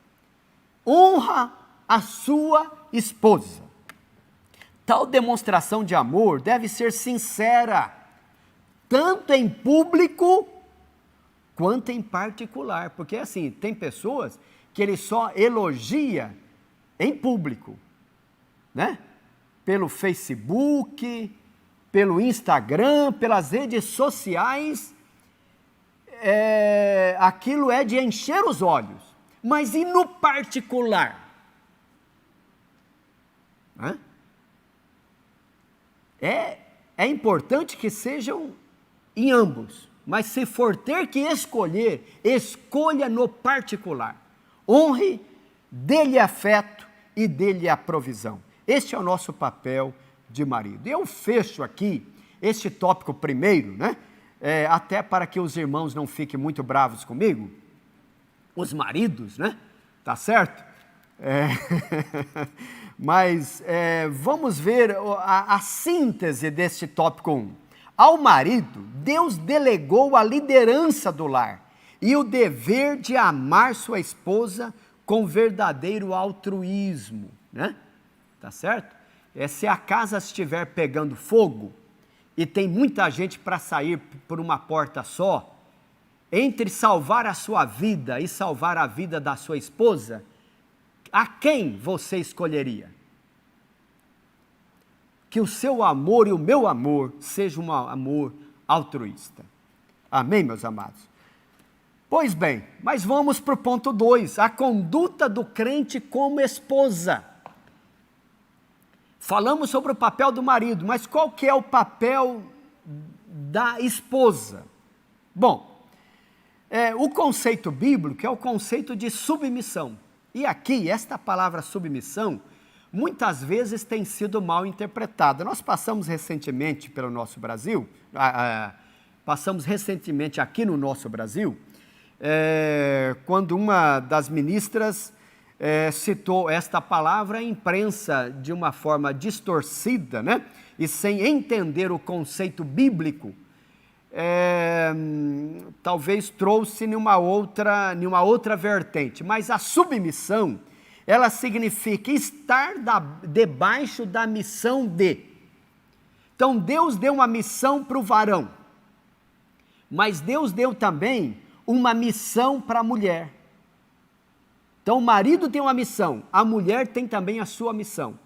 Honra a sua esposa. Tal demonstração de amor deve ser sincera, tanto em público quanto em particular, porque assim, tem pessoas que ele só elogia em público, né? Pelo Facebook, pelo Instagram, pelas redes sociais, aquilo é de encher os olhos, mas e no particular? É importante que sejam em ambos, mas se for ter que escolher, escolha no particular. Honre, dê-lhe afeto e dê-lhe a provisão. Este é o nosso papel de marido. Eu fecho aqui este tópico primeiro, né? Até para que os irmãos não fiquem muito bravos comigo, os maridos, né? Tá certo? Mas vamos ver a síntese deste tópico 1. Ao marido, Deus delegou a liderança do lar e o dever de amar sua esposa com verdadeiro altruísmo, né? Tá certo? Se a casa estiver pegando fogo e tem muita gente para sair por uma porta só, entre salvar a sua vida e salvar a vida da sua esposa, a quem você escolheria? Que o seu amor e o meu amor seja um amor altruísta. Amém, meus amados? Pois bem, mas vamos para o ponto 2, a conduta do crente como esposa. Falamos sobre o papel do marido, mas qual que é o papel da esposa? Bom, o conceito bíblico é o conceito de submissão. E aqui, esta palavra submissão, muitas vezes tem sido mal interpretada. Nós passamos recentemente pelo nosso Brasil, aqui no nosso Brasil, quando uma das ministras citou esta palavra à imprensa de uma forma distorcida, né? E sem entender o conceito bíblico, talvez trouxe numa outra vertente. Mas a submissão, ela significa estar debaixo da missão de. Então Deus deu uma missão para o varão, mas Deus deu também uma missão para a mulher. Então o marido tem uma missão, a mulher tem também a sua missão.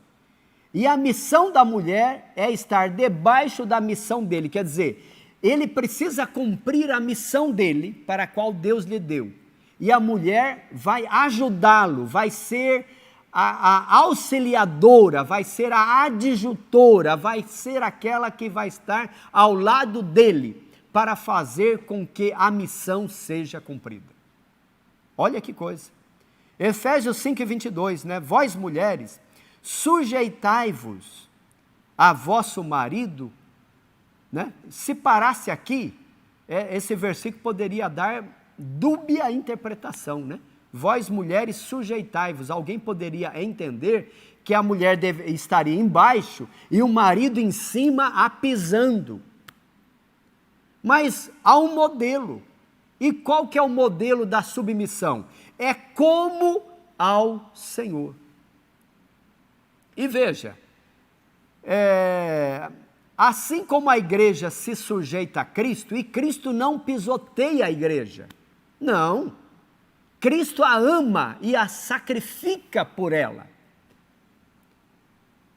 E a missão da mulher é estar debaixo da missão dele, quer dizer, ele precisa cumprir a missão dele para a qual Deus lhe deu. E a mulher vai ajudá-lo, vai ser a auxiliadora, vai ser a adjutora, vai ser aquela que vai estar ao lado dele para fazer com que a missão seja cumprida. Olha que coisa. Efésios 5:22, né? Vós mulheres, sujeitai-vos a vosso marido, né? Se parasse aqui, esse versículo poderia dar dúbia interpretação, né? Vós mulheres, sujeitai-vos. Alguém poderia entender que a mulher estaria embaixo e o marido em cima a pisando. Mas há um modelo. E qual que é o modelo da submissão? É como ao Senhor. E veja, assim como a igreja se sujeita a Cristo, e Cristo não pisoteia a igreja, não, Cristo a ama e a sacrifica por ela,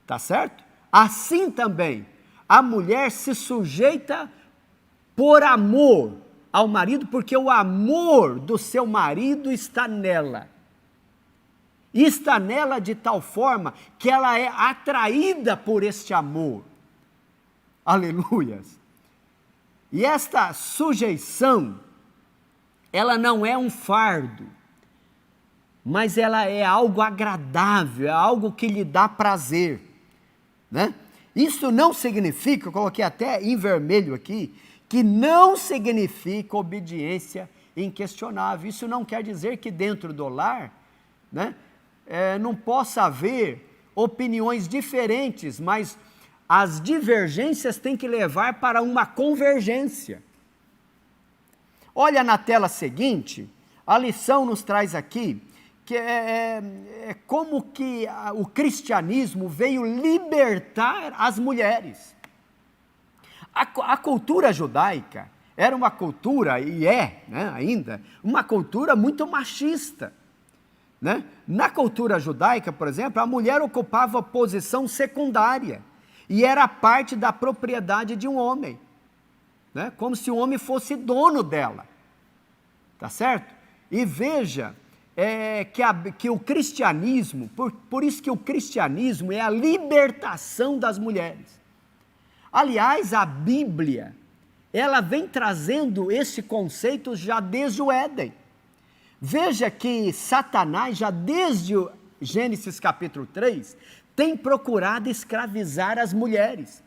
tá certo? Assim também, a mulher se sujeita por amor ao marido, porque o amor do seu marido está nela. E está nela de tal forma que ela é atraída por este amor. Aleluias! E esta sujeição, ela não é um fardo, mas ela é algo agradável, é algo que lhe dá prazer, né? Isso não significa, eu coloquei até em vermelho aqui, que não significa obediência inquestionável. Isso não quer dizer que dentro do lar, né, não possa haver opiniões diferentes, mas as divergências têm que levar para uma convergência. Olha na tela seguinte, a lição nos traz aqui que é como que o cristianismo veio libertar as mulheres. A cultura judaica era uma cultura, e né, ainda, uma cultura muito machista. Né? Na cultura judaica, por exemplo, a mulher ocupava posição secundária e era parte da propriedade de um homem, né? Como se o homem fosse dono dela, tá certo? E veja que o cristianismo, por isso que o cristianismo é a libertação das mulheres. Aliás, a Bíblia, ela vem trazendo esse conceito já desde o Éden. Veja que Satanás, já desde o Gênesis capítulo 3, tem procurado escravizar as mulheres.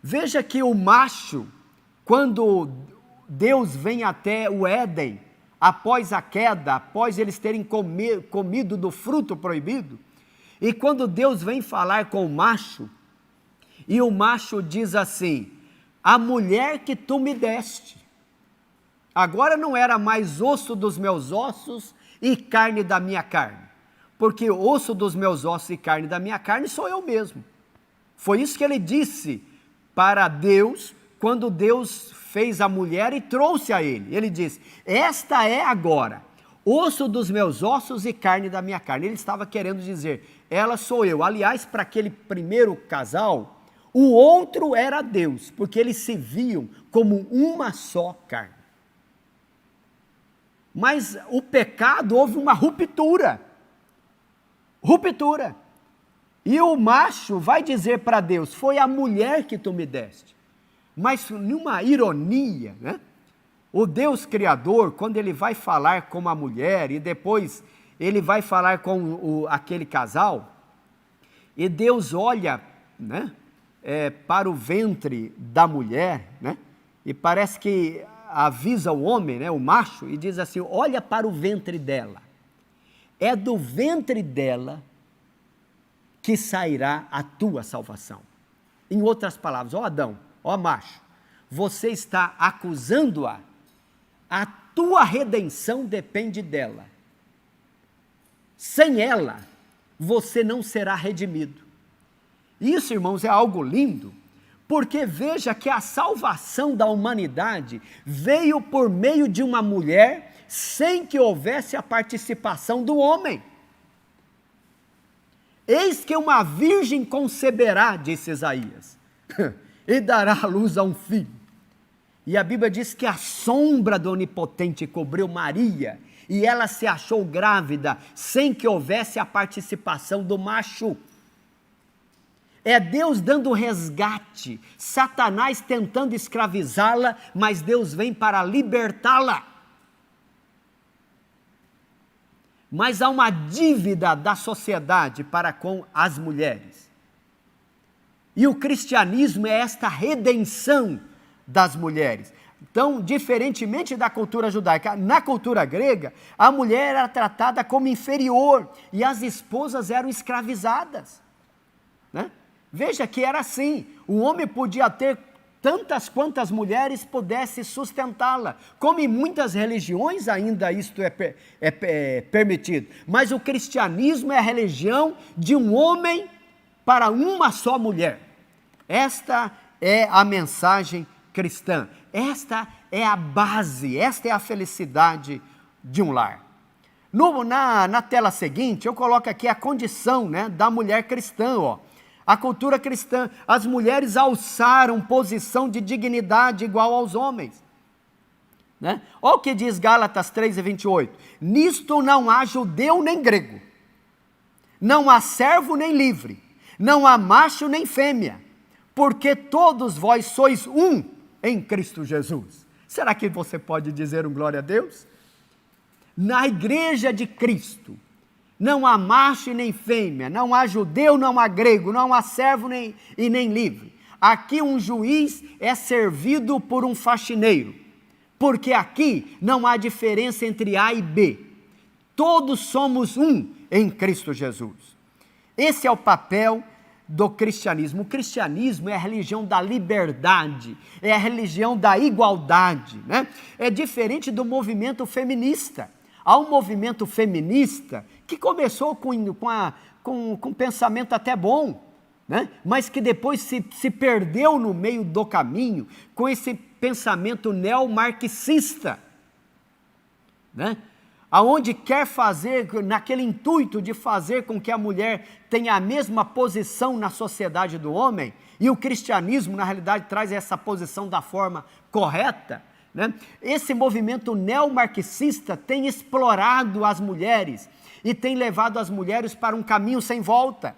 Veja que o macho, quando Deus vem até o Éden, após a queda, após eles terem comido do fruto proibido, e quando Deus vem falar com o macho, e o macho diz assim: a mulher que tu me deste, agora não era mais osso dos meus ossos e carne da minha carne, porque osso dos meus ossos e carne da minha carne sou eu mesmo. Foi isso que ele disse para Deus, quando Deus fez a mulher e trouxe a ele. Ele disse: esta é agora osso dos meus ossos e carne da minha carne. Ele estava querendo dizer, ela sou eu. Aliás, para aquele primeiro casal, o outro era Deus, porque eles se viam como uma só carne. Mas o pecado, houve uma ruptura. E o macho vai dizer para Deus: foi a mulher que tu me deste. Mas numa ironia, né? O Deus Criador, quando ele vai falar com a mulher e depois ele vai falar com aquele casal, e Deus olha, né, para o ventre da mulher, né, e parece que avisa o homem, né, o macho, e diz assim: olha para o ventre dela, é do ventre dela que sairá a tua salvação. Em outras palavras, ó Adão, ó macho, você está acusando-a, a tua redenção depende dela. Sem ela, você não será redimido. Isso, irmãos, é algo lindo, porque veja que a salvação da humanidade veio por meio de uma mulher, sem que houvesse a participação do homem. Eis que uma virgem conceberá, disse Isaías, e dará à luz a um filho. E a Bíblia diz que a sombra do Onipotente cobriu Maria, e ela se achou grávida, sem que houvesse a participação do macho. É Deus dando resgate, Satanás tentando escravizá-la, mas Deus vem para libertá-la. Mas há uma dívida da sociedade para com as mulheres. E o cristianismo é esta redenção das mulheres. Então, diferentemente da cultura judaica, na cultura grega, a mulher era tratada como inferior e as esposas eram escravizadas, né? Veja que era assim, o homem podia ter tantas quantas mulheres pudessem sustentá-la, como em muitas religiões ainda isto é permitido, mas o cristianismo é a religião de um homem para uma só mulher. Esta é a mensagem cristã, esta é a base, esta é a felicidade de um lar. Na tela seguinte, eu coloco aqui a condição, né, da mulher cristã, ó. A cultura cristã, as mulheres alçaram posição de dignidade igual aos homens. Né? Olha o que diz Gálatas 3:28. Nisto não há judeu nem grego, não há servo nem livre, não há macho nem fêmea, porque todos vós sois um em Cristo Jesus. Será que você pode dizer um glória a Deus? Na igreja de Cristo, não há macho e nem fêmea, não há judeu, não há grego, não há servo e nem livre. Aqui um juiz é servido por um faxineiro, porque aqui não há diferença entre A e B. Todos somos um em Cristo Jesus. Esse é o papel do cristianismo. O cristianismo é a religião da liberdade, é a religião da igualdade, né? É diferente do movimento feminista. Há um movimento feminista que começou com um pensamento até bom, né? Mas que depois se perdeu no meio do caminho com esse pensamento neomarxista, né? Aonde quer fazer, naquele intuito de fazer com que a mulher tenha a mesma posição na sociedade do homem, e o cristianismo, na realidade, traz essa posição da forma correta, né? Esse movimento neomarxista tem explorado as mulheres e tem levado as mulheres para um caminho sem volta.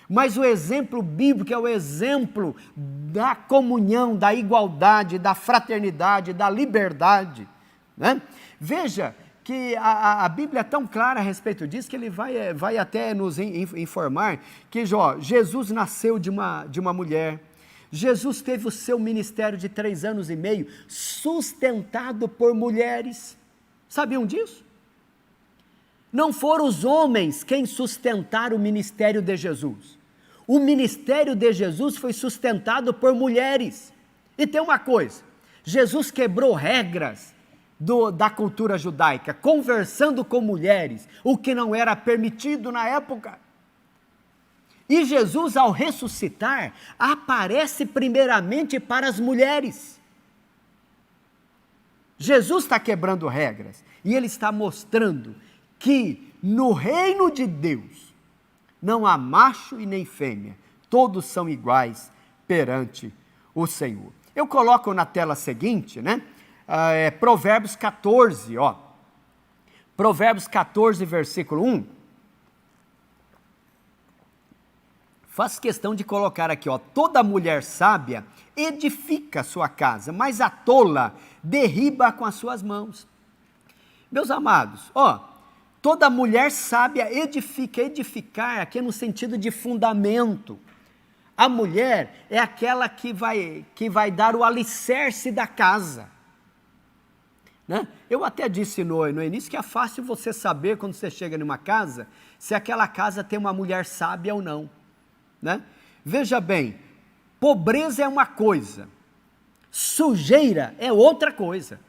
Mas o exemplo bíblico é o exemplo da comunhão, da igualdade, da fraternidade, da liberdade, né? Veja que a Bíblia é tão clara a respeito disso que ele vai até nos informar que Jesus nasceu de uma mulher. Jesus teve o seu ministério de 3 anos e meio sustentado por mulheres. Sabiam disso? Não foram os homens quem sustentaram o ministério de Jesus. O ministério de Jesus foi sustentado por mulheres. E tem uma coisa, Jesus quebrou regras da cultura judaica, conversando com mulheres, o que não era permitido na época. E Jesus, ao ressuscitar, aparece primeiramente para as mulheres. Jesus está quebrando regras e ele está mostrando que no reino de Deus não há macho e nem fêmea, todos são iguais perante o Senhor. Eu coloco na tela seguinte, né? Provérbios 14, ó. Provérbios 14, versículo 1. Faço questão de colocar aqui, ó. Toda mulher sábia edifica sua casa, mas a tola derriba com as suas mãos. Meus amados, ó, toda mulher sábia edificar aqui no sentido de fundamento. A mulher é aquela que vai dar o alicerce da casa. Né? Eu até disse no início que é fácil você saber quando você chega numa casa, se aquela casa tem uma mulher sábia ou não. Né? Veja bem, pobreza é uma coisa, sujeira é outra coisa.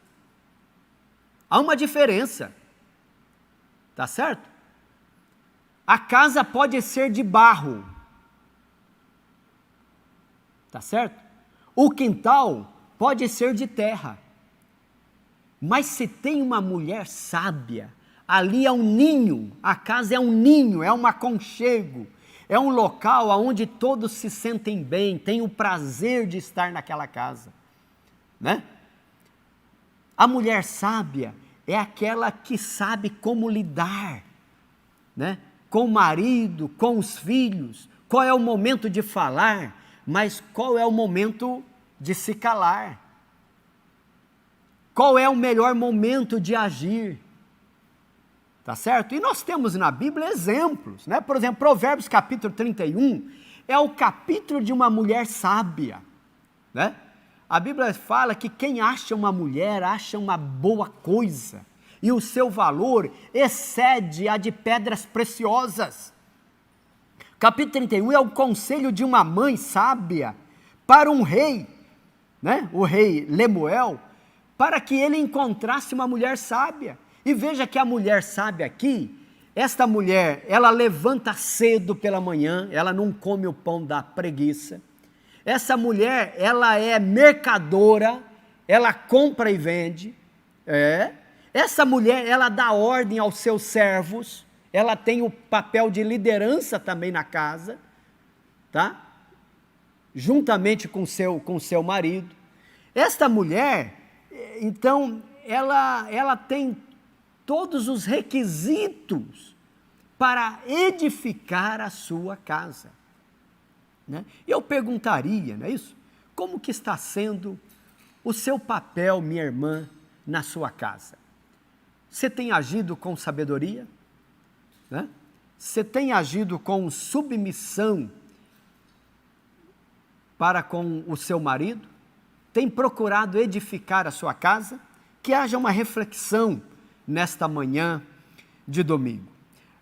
Há uma diferença, tá certo? A casa pode ser de barro, tá certo? O quintal pode ser de terra, mas se tem uma mulher sábia, ali é um ninho, a casa é um ninho, é um aconchego, é um local onde todos se sentem bem, têm o prazer de estar naquela casa, né? A mulher sábia é aquela que sabe como lidar, né? Com o marido, com os filhos, qual é o momento de falar, mas qual é o momento de se calar, qual é o melhor momento de agir. Tá certo? E nós temos na Bíblia exemplos, né? Por exemplo, Provérbios capítulo 31 é o capítulo de uma mulher sábia, né? A Bíblia fala que quem acha uma mulher acha uma boa coisa e o seu valor excede a de pedras preciosas. Capítulo 31 é o conselho de uma mãe sábia para um rei né, o rei Lemuel, para que ele encontrasse uma mulher sábia. E veja que a mulher sábia aqui, esta mulher, ela levanta cedo pela manhã, ela não come o pão da preguiça. Essa mulher, ela é mercadora, ela compra e vende. Essa mulher, ela dá ordem aos seus servos, ela tem o papel de liderança também na casa, tá? Juntamente com seu marido. Esta mulher, então, ela tem todos os requisitos para edificar a sua casa, né? Eu perguntaria, não é isso? Como que está sendo o seu papel, minha irmã, na sua casa? Você tem agido com sabedoria? Né? Você tem agido com submissão para com o seu marido? Tem procurado edificar a sua casa? Que haja uma reflexão nesta manhã de domingo.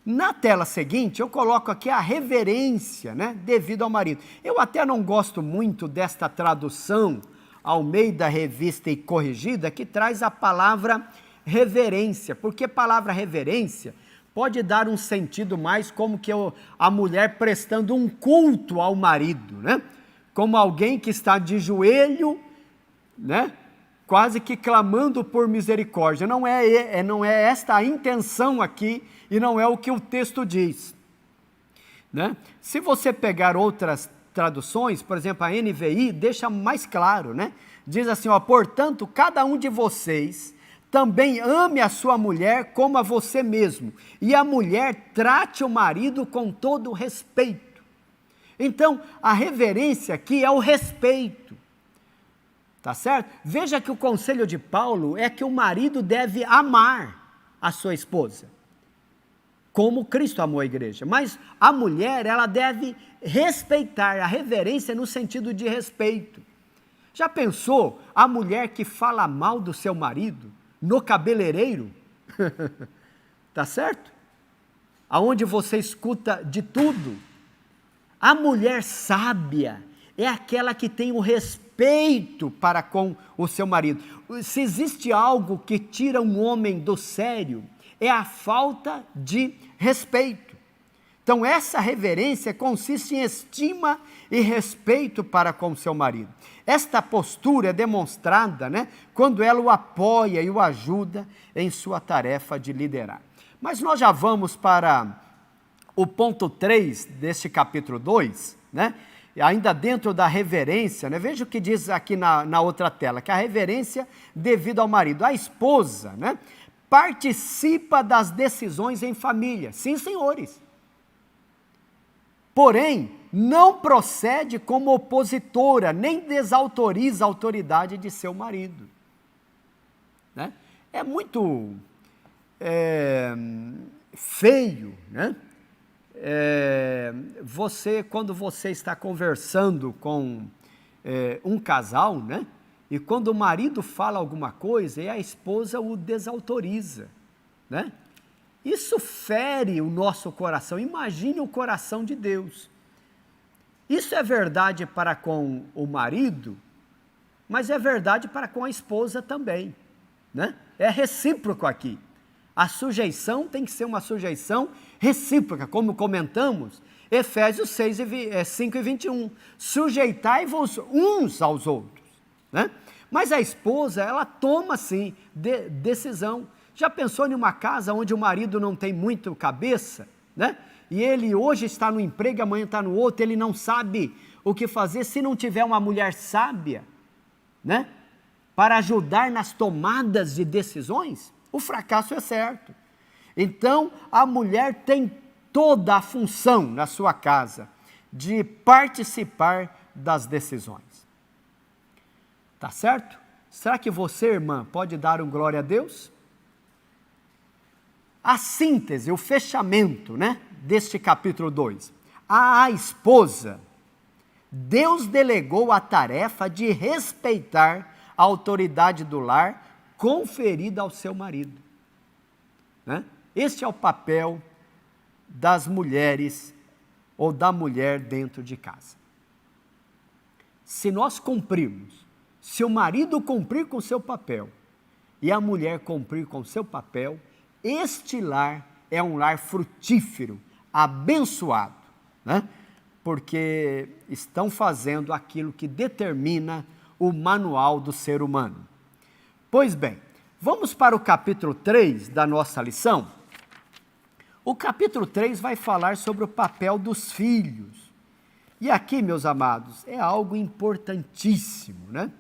Na tela seguinte, eu coloco aqui a reverência, né, devido ao marido. Eu até não gosto muito desta tradução Almeida Revista e Corrigida, que traz a palavra reverência, porque a palavra reverência pode dar um sentido mais como que a mulher prestando um culto ao marido, né? Como alguém que está de joelho, né? Quase que clamando por misericórdia. Não é esta a intenção aqui e não é o que o texto diz, né? Se você pegar outras traduções, por exemplo, a NVI deixa mais claro, né? Diz assim, ó, portanto, cada um de vocês também ame a sua mulher como a você mesmo, e a mulher trate o marido com todo o respeito. Então, a reverência aqui é o respeito, tá certo? Veja que o conselho de Paulo é que o marido deve amar a sua esposa, como Cristo amou a igreja, mas a mulher, ela deve respeitar, a reverência no sentido de respeito. Já pensou a mulher que fala mal do seu marido no cabeleireiro? Tá certo? Aonde você escuta de tudo. A mulher sábia é aquela que tem o respeito para com o seu marido. Se existe algo que tira um homem do sério, é a falta de respeito. Então, essa reverência consiste em estima e respeito para com o seu marido. Esta postura é demonstrada, né, quando ela o apoia e o ajuda em sua tarefa de liderar. Mas nós já vamos para o ponto 3 deste capítulo 2, né? Ainda dentro da reverência, né? Veja o que diz aqui na outra tela, que a reverência devido ao marido. A esposa, né, participa das decisões em família. Sim, senhores. Porém, não procede como opositora, nem desautoriza a autoridade de seu marido, né? É muito feio, né? Quando você está conversando com um casal, né? E quando o marido fala alguma coisa e a esposa o desautoriza, né? Isso fere o nosso coração. Imagine o coração de Deus. Isso é verdade para com o marido, mas é verdade para com a esposa também, né? É recíproco aqui. A sujeição tem que ser uma sujeição recíproca, como comentamos, Efésios 5 e 21. Sujeitai-vos uns aos outros, né? Mas a esposa, ela toma, sim, decisão. Já pensou em uma casa onde o marido não tem muito cabeça, né? E ele hoje está no emprego, amanhã está no outro, ele não sabe o que fazer, se não tiver uma mulher sábia, né, para ajudar nas tomadas de decisões, o fracasso é certo. Então, a mulher tem toda a função na sua casa de participar das decisões. Tá certo? Será que você, irmã, pode dar um glória a Deus? A síntese, o fechamento, né, deste capítulo 2. A esposa, Deus delegou a tarefa de respeitar a autoridade do lar conferida ao seu marido, né? Este é o papel das mulheres ou da mulher dentro de casa. Se nós cumprirmos Se o marido cumprir com o seu papel e a mulher cumprir com o seu papel, este lar é um lar frutífero, abençoado, né? Porque estão fazendo aquilo que determina o manual do ser humano. Pois bem, vamos para o capítulo 3 da nossa lição. O capítulo 3 vai falar sobre o papel dos filhos. E aqui, meus amados, é algo importantíssimo, né?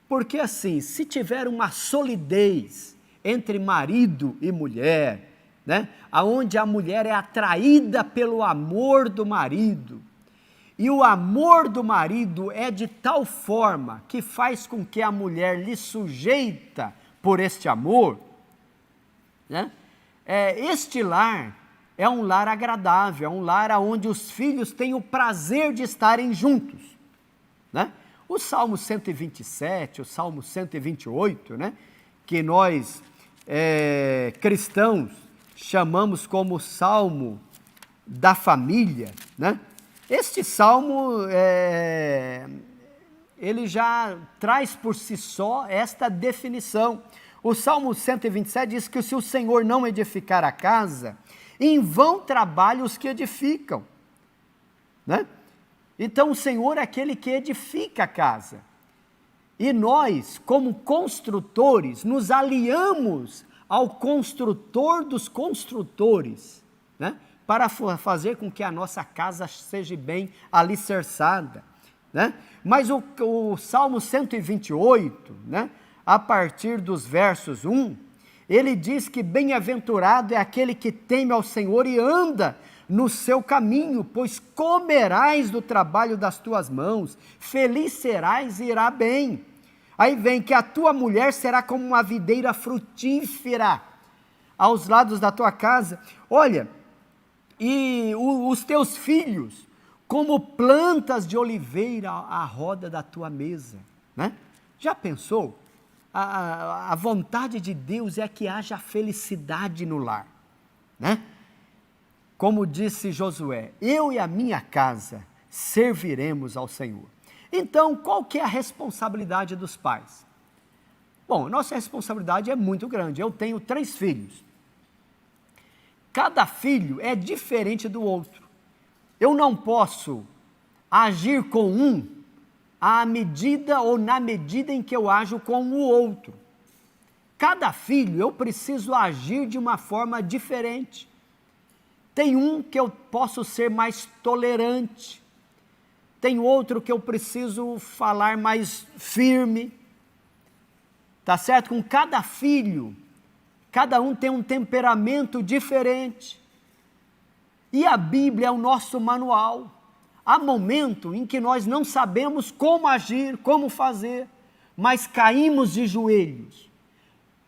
Porque assim, se tiver uma solidez entre marido e mulher, né? Onde a mulher é atraída pelo amor do marido, e o amor do marido é de tal forma que faz com que a mulher lhe sujeita por este amor, né? Este lar é um lar agradável, é um lar onde os filhos têm o prazer de estarem juntos, né? O Salmo 127, o Salmo 128, né? Que nós cristãos chamamos como Salmo da família, né? Este Salmo, ele já traz por si só esta definição. O Salmo 127 diz que se o Senhor não edificar a casa, em vão trabalham os que edificam, né? Então o Senhor é aquele que edifica a casa. E nós, como construtores, nos aliamos ao construtor dos construtores, né? Para fazer com que a nossa casa seja bem alicerçada, né? Mas o Salmo 128, né? A partir dos versos 1, ele diz que bem-aventurado é aquele que teme ao Senhor e anda no seu caminho, pois comerás do trabalho das tuas mãos, feliz serás e irá bem. Aí vem que a tua mulher será como uma videira frutífera aos lados da tua casa. Olha, e os teus filhos como plantas de oliveira à roda da tua mesa, né? Já pensou? A vontade de Deus é que haja felicidade no lar, né? Como disse Josué, eu e a minha casa serviremos ao Senhor. Então, qual que é a responsabilidade dos pais? Bom, nossa responsabilidade é muito grande. Eu tenho 3 filhos. Cada filho é diferente do outro. Eu não posso agir com um à medida ou na medida em que eu ajo com o outro. Cada filho eu preciso agir de uma forma diferente. Tem um que eu posso ser mais tolerante, tem outro que eu preciso falar mais firme, tá certo? Com cada filho, cada um tem um temperamento diferente. E a Bíblia é o nosso manual. Há momento em que nós não sabemos como agir, como fazer, mas caímos de joelhos.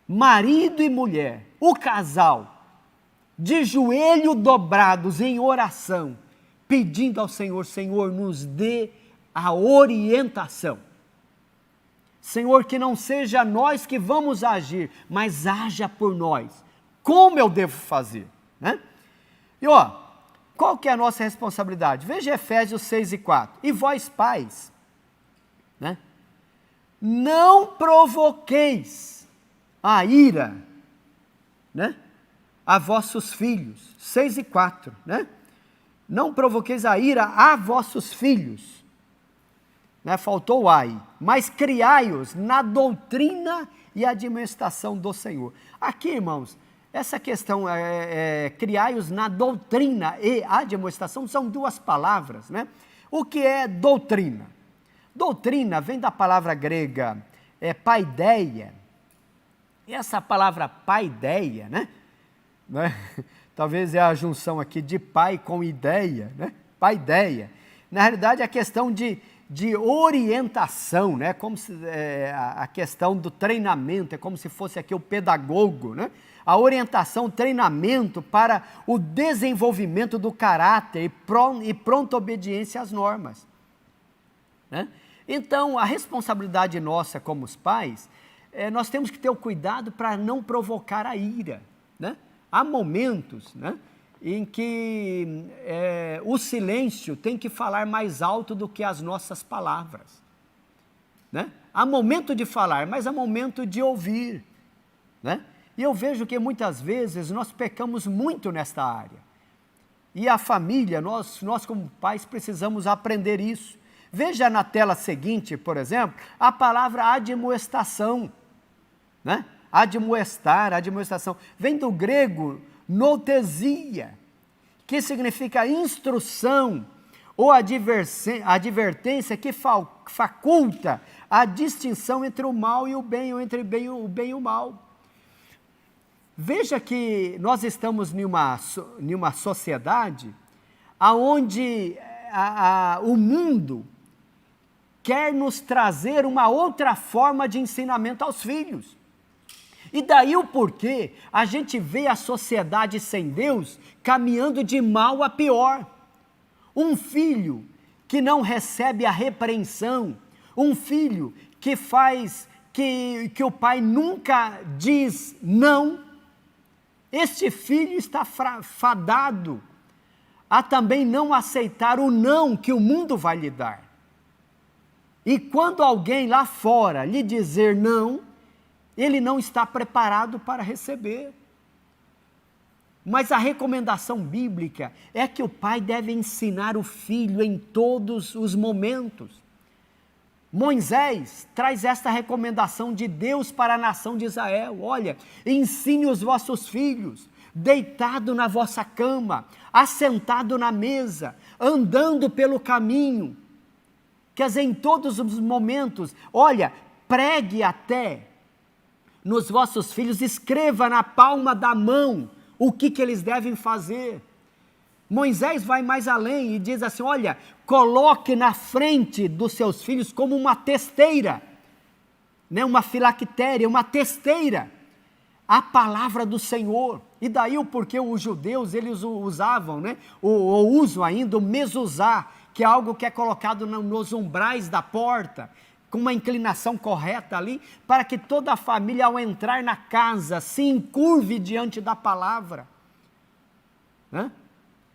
Marido e mulher, o casal, de joelho dobrados em oração, pedindo ao Senhor, Senhor, nos dê a orientação. Senhor, que não seja nós que vamos agir, mas haja por nós. Como eu devo fazer, né? E qual que é a nossa responsabilidade? Veja Efésios 6:4. E vós, pais, né? Não provoqueis a ira, né? A vossos filhos, 6:4, né? Não provoqueis a ira a vossos filhos, né? Faltou o ai, mas criai-os na doutrina e admoestação do Senhor. Aqui, irmãos, essa questão criai-os na doutrina e admoestação são 2 palavras, né? O que é doutrina? Doutrina vem da palavra grega paideia, e essa palavra paideia, né? Talvez é a junção aqui de pai com ideia, né? Paideia. Na realidade, é a questão de orientação, né? Como se, a questão do treinamento, é como se fosse aqui o pedagogo, né? A orientação, o treinamento para o desenvolvimento do caráter e pronta obediência às normas, né? Então, a responsabilidade nossa como os pais, nós temos que ter o cuidado para não provocar a ira, né? Há momentos, né, em que o silêncio tem que falar mais alto do que as nossas palavras, né? Há momento de falar, mas há momento de ouvir, né? E eu vejo que muitas vezes nós pecamos muito nesta área. E a família, nós como pais precisamos aprender isso. Veja na tela seguinte, por exemplo, a palavra admoestação, né? Admoestação, vem do grego notesia, que significa instrução ou advertência que faculta a distinção entre o mal e o bem, ou entre o bem e o mal. Veja que nós estamos em uma sociedade onde o mundo quer nos trazer uma outra forma de ensinamento aos filhos. E daí o porquê a gente vê a sociedade sem Deus caminhando de mal a pior. Um filho que não recebe a repreensão, um filho que faz que o pai nunca diz não, este filho está fadado a também não aceitar o não que o mundo vai lhe dar. E quando alguém lá fora lhe dizer não, ele não está preparado para receber. Mas a recomendação bíblica é que o pai deve ensinar o filho em todos os momentos. Moisés traz esta recomendação de Deus para a nação de Israel: olha, ensine os vossos filhos, deitado na vossa cama, assentado na mesa, andando pelo caminho. Quer dizer, em todos os momentos, olha, pregue até nos vossos filhos, escreva na palma da mão o que eles devem fazer. Moisés vai mais além e diz assim: olha, coloque na frente dos seus filhos como uma testeira, né? Uma filactéria, uma testeira, a palavra do Senhor. E daí o porquê os judeus, eles usavam, né? ou usam ainda o mezuzá, que é algo que é colocado nos umbrais da porta, com uma inclinação correta ali, para que toda a família, ao entrar na casa, se encurve diante da palavra, né?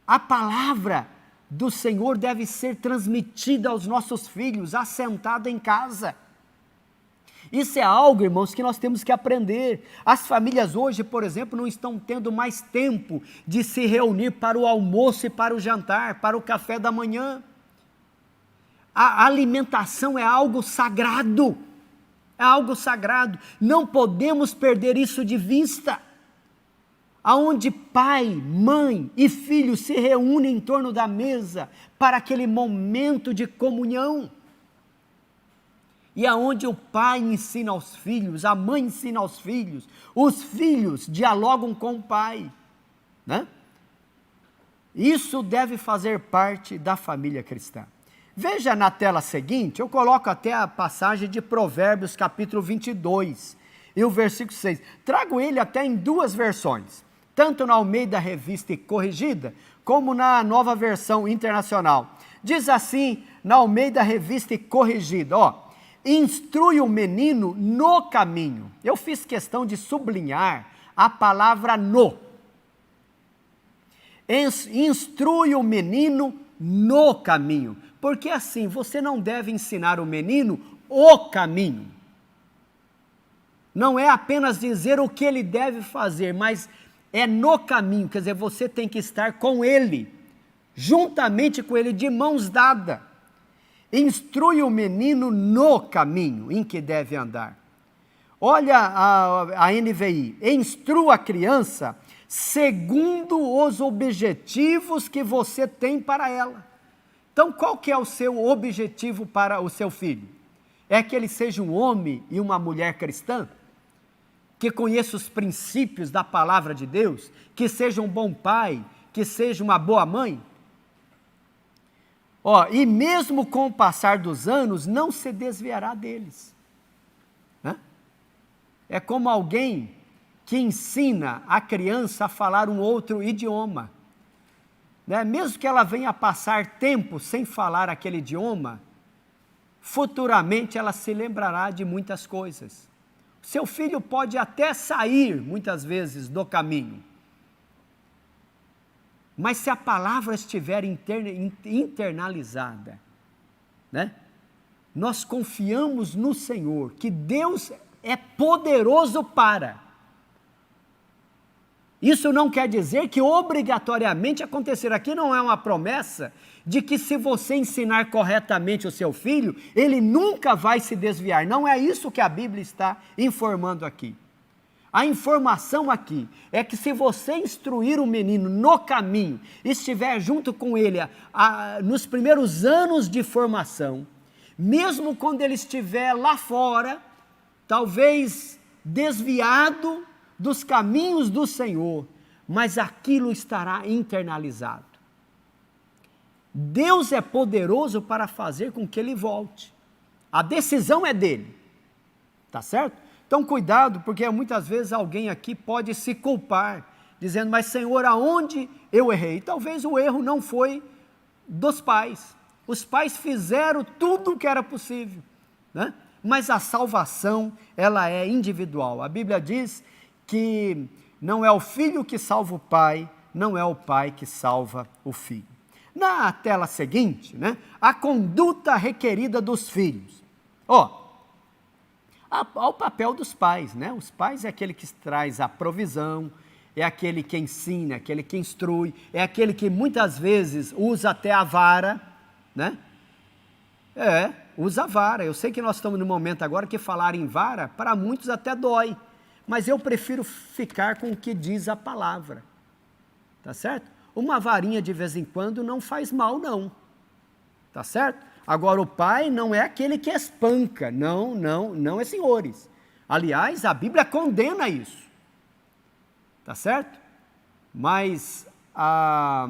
A palavra do Senhor deve ser transmitida aos nossos filhos, assentado em casa. Isso é algo, irmãos, que nós temos que aprender. As famílias hoje, por exemplo, não estão tendo mais tempo de se reunir para o almoço e para o jantar, para o café da manhã. A alimentação é algo sagrado, não podemos perder isso de vista. Aonde pai, mãe e filho se reúnem em torno da mesa para aquele momento de comunhão. E aonde o pai ensina aos filhos, a mãe ensina aos filhos, os filhos dialogam com o pai, né? Isso deve fazer parte da família cristã. Veja na tela seguinte, eu coloco até a passagem de Provérbios capítulo 22 e o versículo 6. Trago ele até em duas versões, tanto na Almeida Revista e Corrigida, como na Nova Versão Internacional. Diz assim, na Almeida Revista e Corrigida, instrui o menino no caminho. Eu fiz questão de sublinhar a palavra no. Instrui o menino no caminho. Porque assim, você não deve ensinar o menino o caminho. Não é apenas dizer o que ele deve fazer, mas é no caminho, quer dizer, você tem que estar com ele, juntamente com ele, de mãos dadas. Instrui o menino no caminho em que deve andar. Olha a NVI, instrua a criança segundo os objetivos que você tem para ela. Então, qual que é o seu objetivo para o seu filho? É que ele seja um homem e uma mulher cristã? Que conheça os princípios da palavra de Deus? Que seja um bom pai? Que seja uma boa mãe? E mesmo com o passar dos anos, não se desviará deles. Né? É como alguém que ensina a criança a falar um outro idioma. Né? Mesmo que ela venha a passar tempo sem falar aquele idioma, futuramente ela se lembrará de muitas coisas. Seu filho pode até sair, muitas vezes, do caminho. Mas se a palavra estiver internalizada, né? nós confiamos no Senhor, que Deus é poderoso para. Isso não quer dizer que obrigatoriamente acontecerá. Aqui não é uma promessa de que se você ensinar corretamente o seu filho, ele nunca vai se desviar. Não é isso que a Bíblia está informando aqui. A informação aqui é que se você instruir o menino no caminho, estiver junto com ele nos primeiros anos de formação, mesmo quando ele estiver lá fora, talvez desviado dos caminhos do Senhor, mas aquilo estará internalizado. Deus é poderoso para fazer com que ele volte. A decisão é dele. Tá certo? Então, cuidado, porque muitas vezes alguém aqui pode se culpar, dizendo, mas Senhor, aonde eu errei? Talvez o erro não foi dos pais. Os pais fizeram tudo o que era possível, né? Mas a salvação, ela é individual. A Bíblia diz que não é o filho que salva o pai, não é o pai que salva o filho. Na tela seguinte, né, a conduta requerida dos filhos. Ao papel dos pais, né? Os pais é aquele que traz a provisão, é aquele que ensina, aquele que instrui, é aquele que muitas vezes usa até a vara, né? Usa a vara. Eu sei que nós estamos no momento agora que falar em vara, para muitos até dói, mas eu prefiro ficar com o que diz a palavra, tá certo? Uma varinha de vez em quando não faz mal não, tá certo? Agora, o pai não é aquele que espanca, não, senhores. Aliás, a Bíblia condena isso, tá certo? Mas a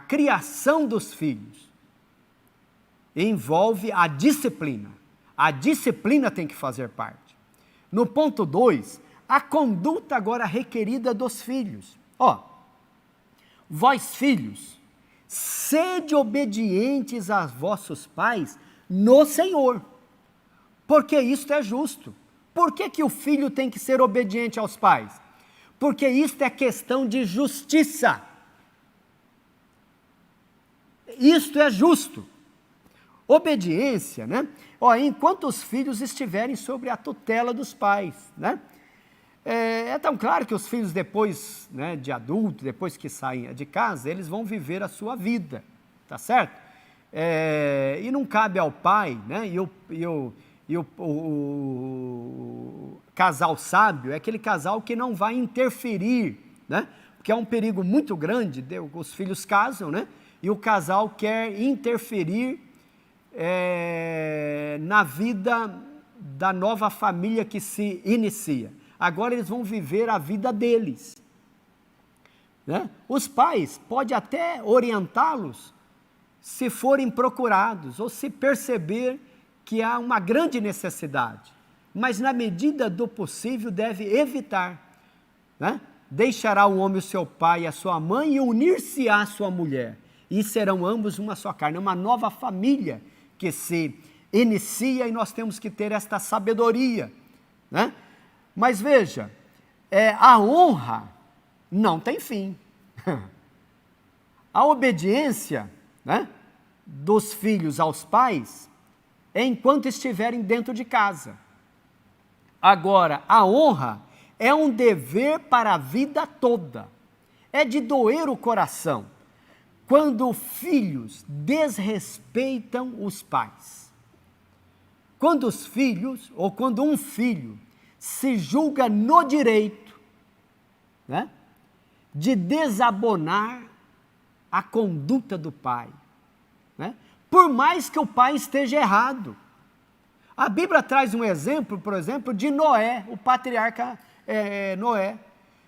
criação dos filhos envolve a disciplina. A disciplina tem que fazer parte. No ponto 2, a conduta agora requerida dos filhos. Vós filhos, sede obedientes a vossos pais no Senhor, porque isto é justo. Por que o filho tem que ser obediente aos pais? Porque isto é questão de justiça. Isto é justo. Obediência, né? Enquanto os filhos estiverem sobre a tutela dos pais, né? É tão claro que os filhos depois, né, de adulto, depois que saem de casa, eles vão viver a sua vida, tá certo? E não cabe ao pai, né, o casal sábio é aquele casal que não vai interferir, né, porque é um perigo muito grande, os filhos casam, né, e o casal quer interferir na vida da nova família que se inicia. Agora eles vão viver a vida deles, né? Os pais podem até orientá-los se forem procurados ou se perceber que há uma grande necessidade, mas na medida do possível deve evitar, né? Deixará o homem o seu pai e a sua mãe e unir-se-á à sua mulher, e serão ambos uma só carne. É uma nova família que se inicia e nós temos que ter esta sabedoria, né? Mas veja, a honra não tem fim. A obediência, né, dos filhos aos pais é enquanto estiverem dentro de casa. Agora, a honra é um dever para a vida toda. É de doer o coração quando filhos desrespeitam os pais. Quando os filhos, ou quando um filho se julga no direito, né, de desabonar a conduta do pai, né, por mais que o pai esteja errado. A Bíblia traz um exemplo, por exemplo, de Noé, o patriarca Noé.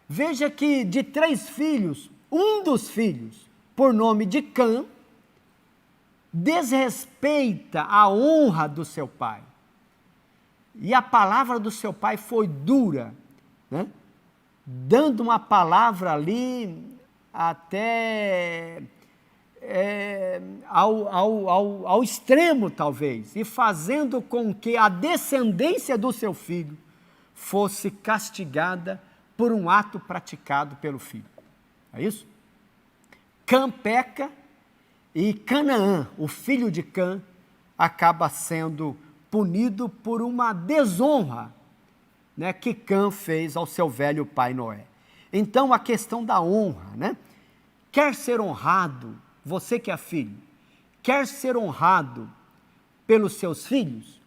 Veja que de 3 filhos, um dos filhos, por nome de Cã, desrespeita a honra do seu pai. E a palavra do seu pai foi dura, né? Dando uma palavra ali até ao extremo talvez, e fazendo com que a descendência do seu filho fosse castigada por um ato praticado pelo filho. É isso? Cã peca e Canaã, o filho de Cã, acaba sendo punido por uma desonra, né, que Cã fez ao seu velho pai Noé. Então, a questão da honra, né? Quer ser honrado, você que é filho, quer ser honrado pelos seus filhos?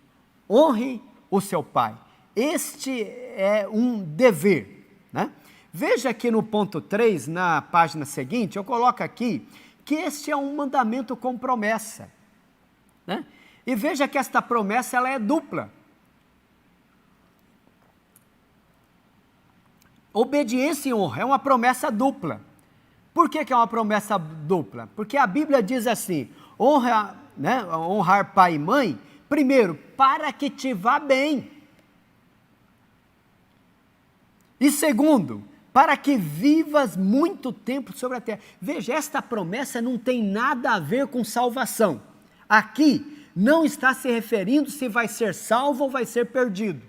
Honre o seu pai. Este é um dever, né? Veja aqui no ponto 3, na página seguinte, eu coloco aqui que este é um mandamento com promessa, né? E veja que esta promessa ela é dupla. Obediência e honra é uma promessa dupla. Por que é uma promessa dupla? Porque a Bíblia diz assim, honrar pai e mãe, primeiro, para que te vá bem. E segundo, para que vivas muito tempo sobre a terra. Veja, esta promessa não tem nada a ver com salvação. Aqui não está se referindo se vai ser salvo ou vai ser perdido.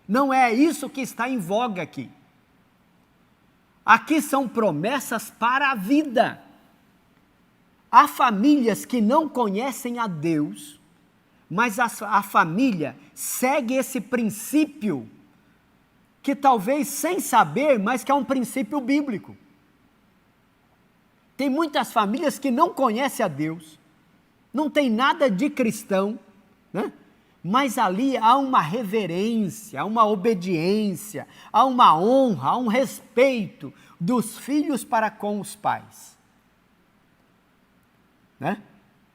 Não é isso que está em voga aqui. Aqui são promessas para a vida. Há famílias que não conhecem a Deus, mas a família segue esse princípio, que talvez sem saber, mas que é um princípio bíblico. Tem muitas famílias que não conhecem a Deus, não tem nada de cristão, né? Mas ali há uma reverência, há uma obediência, há uma honra, há um respeito dos filhos para com os pais, né?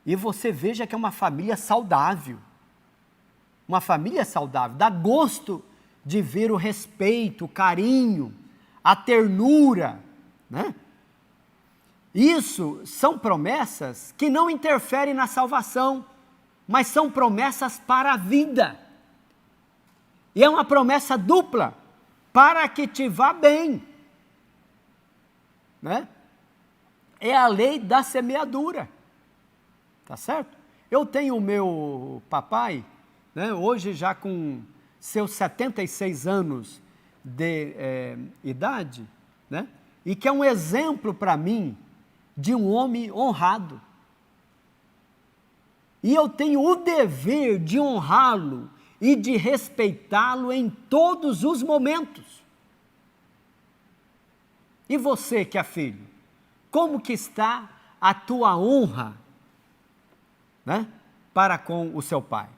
E você veja que é uma família saudável, dá gosto de ver o respeito, o carinho, a ternura, né? Isso são promessas que não interferem na salvação, mas são promessas para a vida. E é uma promessa dupla, para que te vá bem, né? É a lei da semeadura, tá certo? Eu tenho o meu papai, né, hoje já com seus 76 anos de idade, né, e que é um exemplo para mim de um homem honrado. E eu tenho o dever de honrá-lo e de respeitá-lo em todos os momentos. E você que é filho, como que está a tua honra, né, para com o seu pai?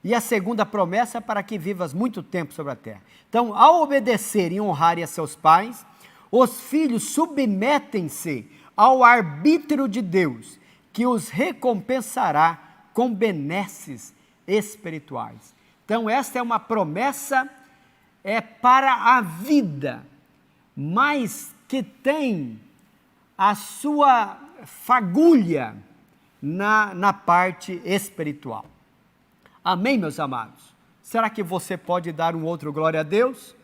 E a segunda promessa é para que vivas muito tempo sobre a terra. Então, ao obedecer e honrarem a seus pais, os filhos submetem-se ao arbítrio de Deus, que os recompensará com benesses espirituais. Então, esta é uma promessa para a vida, mas que tem a sua fagulha na parte espiritual. Amém, meus amados? Será que você pode dar um outro glória a Deus?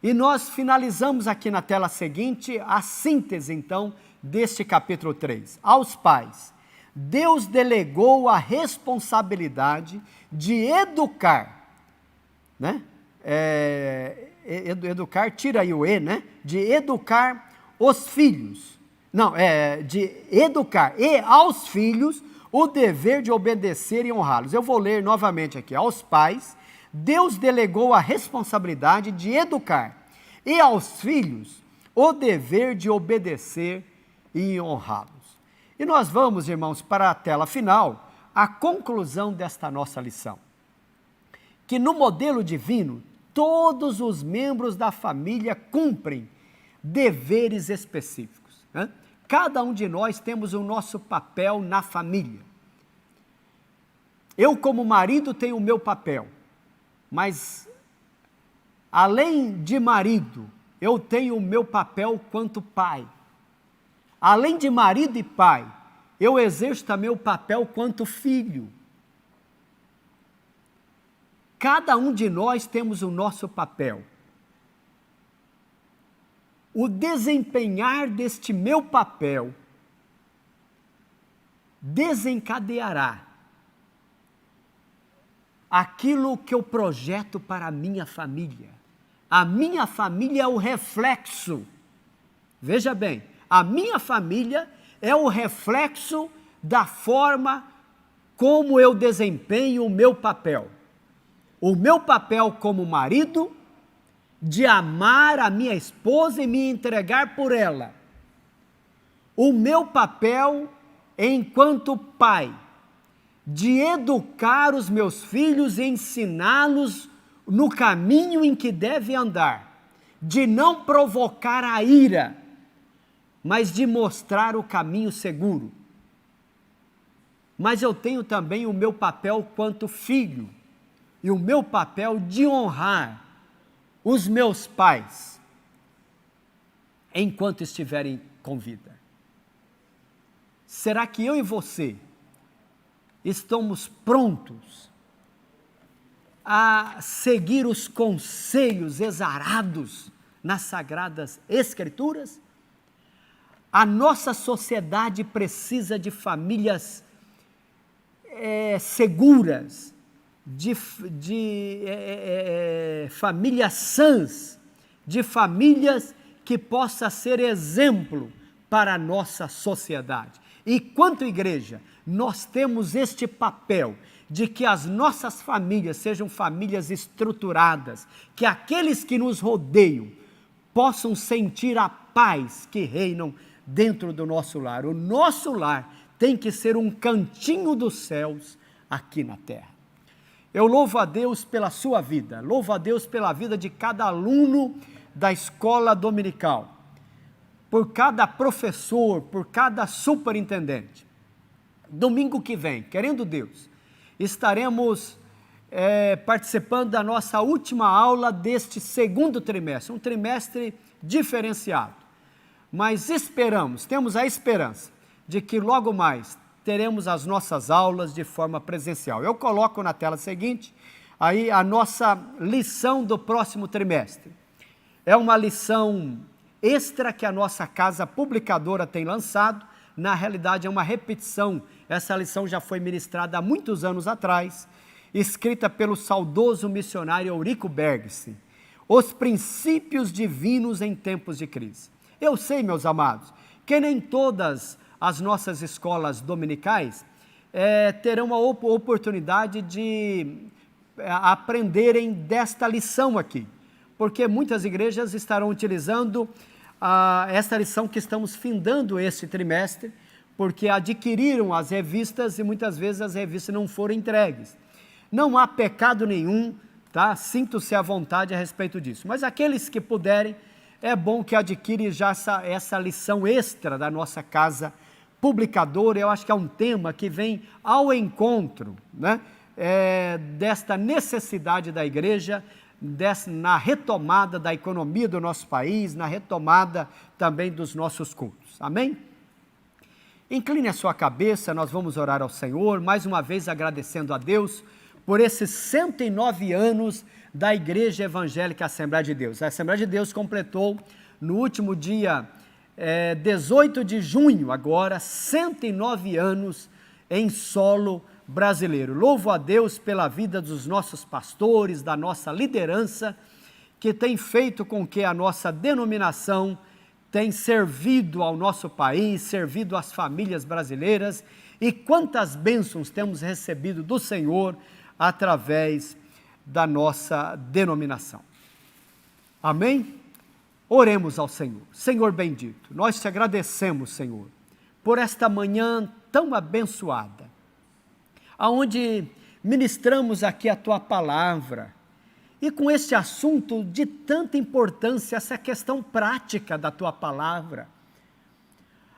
E nós finalizamos aqui na tela seguinte a síntese, então, deste capítulo 3. Aos pais, Deus delegou a responsabilidade de educar, né? Educar, tira aí o E, né? De educar os filhos. Não, de educar e aos filhos o dever de obedecer e honrá-los. Eu vou ler novamente aqui. Aos pais, Deus delegou a responsabilidade de educar e aos filhos o dever de obedecer e honrá-los. E nós vamos, irmãos, para a tela final, a conclusão desta nossa lição. Que no modelo divino, todos os membros da família cumprem deveres específicos, né? Cada um de nós temos o nosso papel na família. Eu, como marido, tenho o meu papel, mas além de marido, eu tenho o meu papel quanto pai. Além de marido e pai, eu exerço também o papel quanto filho. Cada um de nós temos o nosso papel. O desempenhar deste meu papel desencadeará aquilo que eu projeto para a minha família. A minha família é o reflexo. Veja bem, a minha família é o reflexo da forma como eu desempenho o meu papel. O meu papel como marido, de amar a minha esposa e me entregar por ela. O meu papel enquanto pai, de educar os meus filhos e ensiná-los no caminho em que devem andar, de não provocar a ira, mas de mostrar o caminho seguro. Mas eu tenho também o meu papel quanto filho, e o meu papel de honrar os meus pais, enquanto estiverem com vida. Será que eu e você estamos prontos a seguir os conselhos exarados nas Sagradas Escrituras? A nossa sociedade precisa de famílias seguras, de famílias sãs, de famílias que possa ser exemplo para a nossa sociedade. E quanto igreja, nós temos este papel de que as nossas famílias sejam famílias estruturadas, que aqueles que nos rodeiam possam sentir a paz que reinam dentro do nosso lar. O nosso lar tem que ser um cantinho dos céus aqui na terra. Eu louvo a Deus pela sua vida, louvo a Deus pela vida de cada aluno da escola dominical, por cada professor, por cada superintendente. Domingo que vem, querendo Deus, estaremos participando da nossa última aula deste segundo trimestre, um trimestre diferenciado. Mas temos a esperança de que logo mais teremos as nossas aulas de forma presencial. Eu coloco na tela seguinte aí a nossa lição do próximo trimestre. É uma lição extra que a nossa casa publicadora tem lançado. Na realidade é uma repetição. Essa lição já foi ministrada há muitos anos atrás, escrita pelo saudoso missionário Eurico Bergson. Os princípios divinos em tempos de crise. Eu sei, meus amados, que nem todas as nossas escolas dominicais terão a oportunidade de aprenderem desta lição aqui, porque muitas igrejas estarão utilizando esta lição que estamos findando este trimestre, porque adquiriram as revistas e muitas vezes as revistas não foram entregues. Não há pecado nenhum, tá? Sinto-se à vontade a respeito disso, mas aqueles que puderem, é bom que adquirem já essa lição extra da nossa casa publicadora. Eu acho que é um tema que vem ao encontro, né, desta necessidade da igreja, na retomada da economia do nosso país, na retomada também dos nossos cultos. Amém? Incline a sua cabeça, nós vamos orar ao Senhor, mais uma vez agradecendo a Deus por esses 109 anos da Igreja Evangélica Assembleia de Deus. A Assembleia de Deus completou no último dia 18 de junho, agora, 109 anos em solo brasileiro. Louvo a Deus pela vida dos nossos pastores, da nossa liderança, que tem feito com que a nossa denominação tenha servido ao nosso país, servido às famílias brasileiras, e quantas bênçãos temos recebido do Senhor através da nossa denominação. Amém? Oremos ao Senhor. Senhor bendito, nós te agradecemos, Senhor, por esta manhã tão abençoada, aonde ministramos aqui a Tua palavra, e com este assunto de tanta importância, essa questão prática da Tua palavra,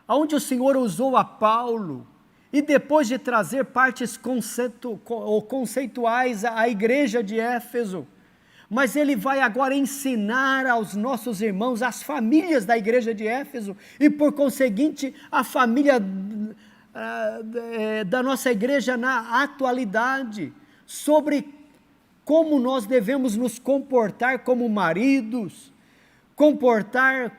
aonde o Senhor usou a Paulo, e depois de trazer partes conceituais à igreja de Éfeso, mas ele vai agora ensinar aos nossos irmãos, às famílias da igreja de Éfeso, e por conseguinte, a família da nossa igreja na atualidade, sobre como nós devemos nos comportar como maridos, comportar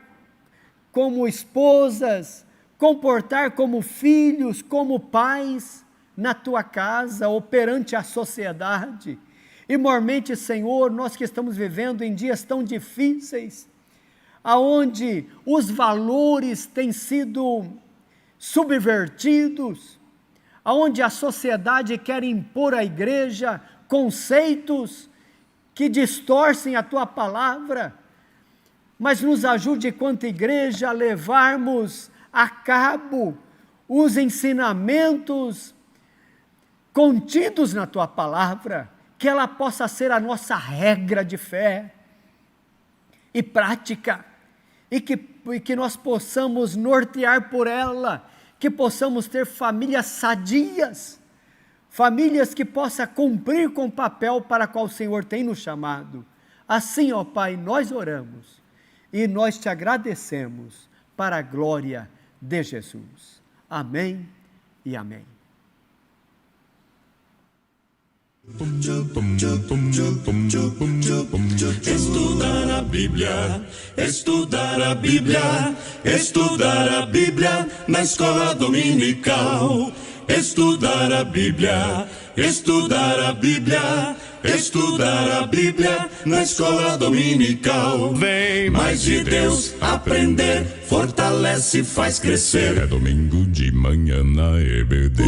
como esposas, comportar como filhos, como pais, na tua casa ou perante a sociedade. E mormente, Senhor, nós que estamos vivendo em dias tão difíceis, aonde os valores têm sido subvertidos, onde a sociedade quer impor à igreja conceitos que distorcem a tua palavra, mas nos ajude, quanto igreja, a levarmos a cabo os ensinamentos contidos na tua palavra, que ela possa ser a nossa regra de fé e prática, e que nós possamos nortear por ela, que possamos ter famílias sadias, famílias que possam cumprir com o papel para qual o Senhor tem nos chamado. Assim, ó Pai, nós oramos e nós te agradecemos para a glória de Jesus. Amém e amém. Estudar a Bíblia, estudar a Bíblia, estudar a Bíblia na escola dominical. Estudar a Bíblia, estudar a Bíblia, estudar a Bíblia na escola dominical. Vem mais de Deus aprender, fortalece e faz crescer. É domingo de manhã na EBD.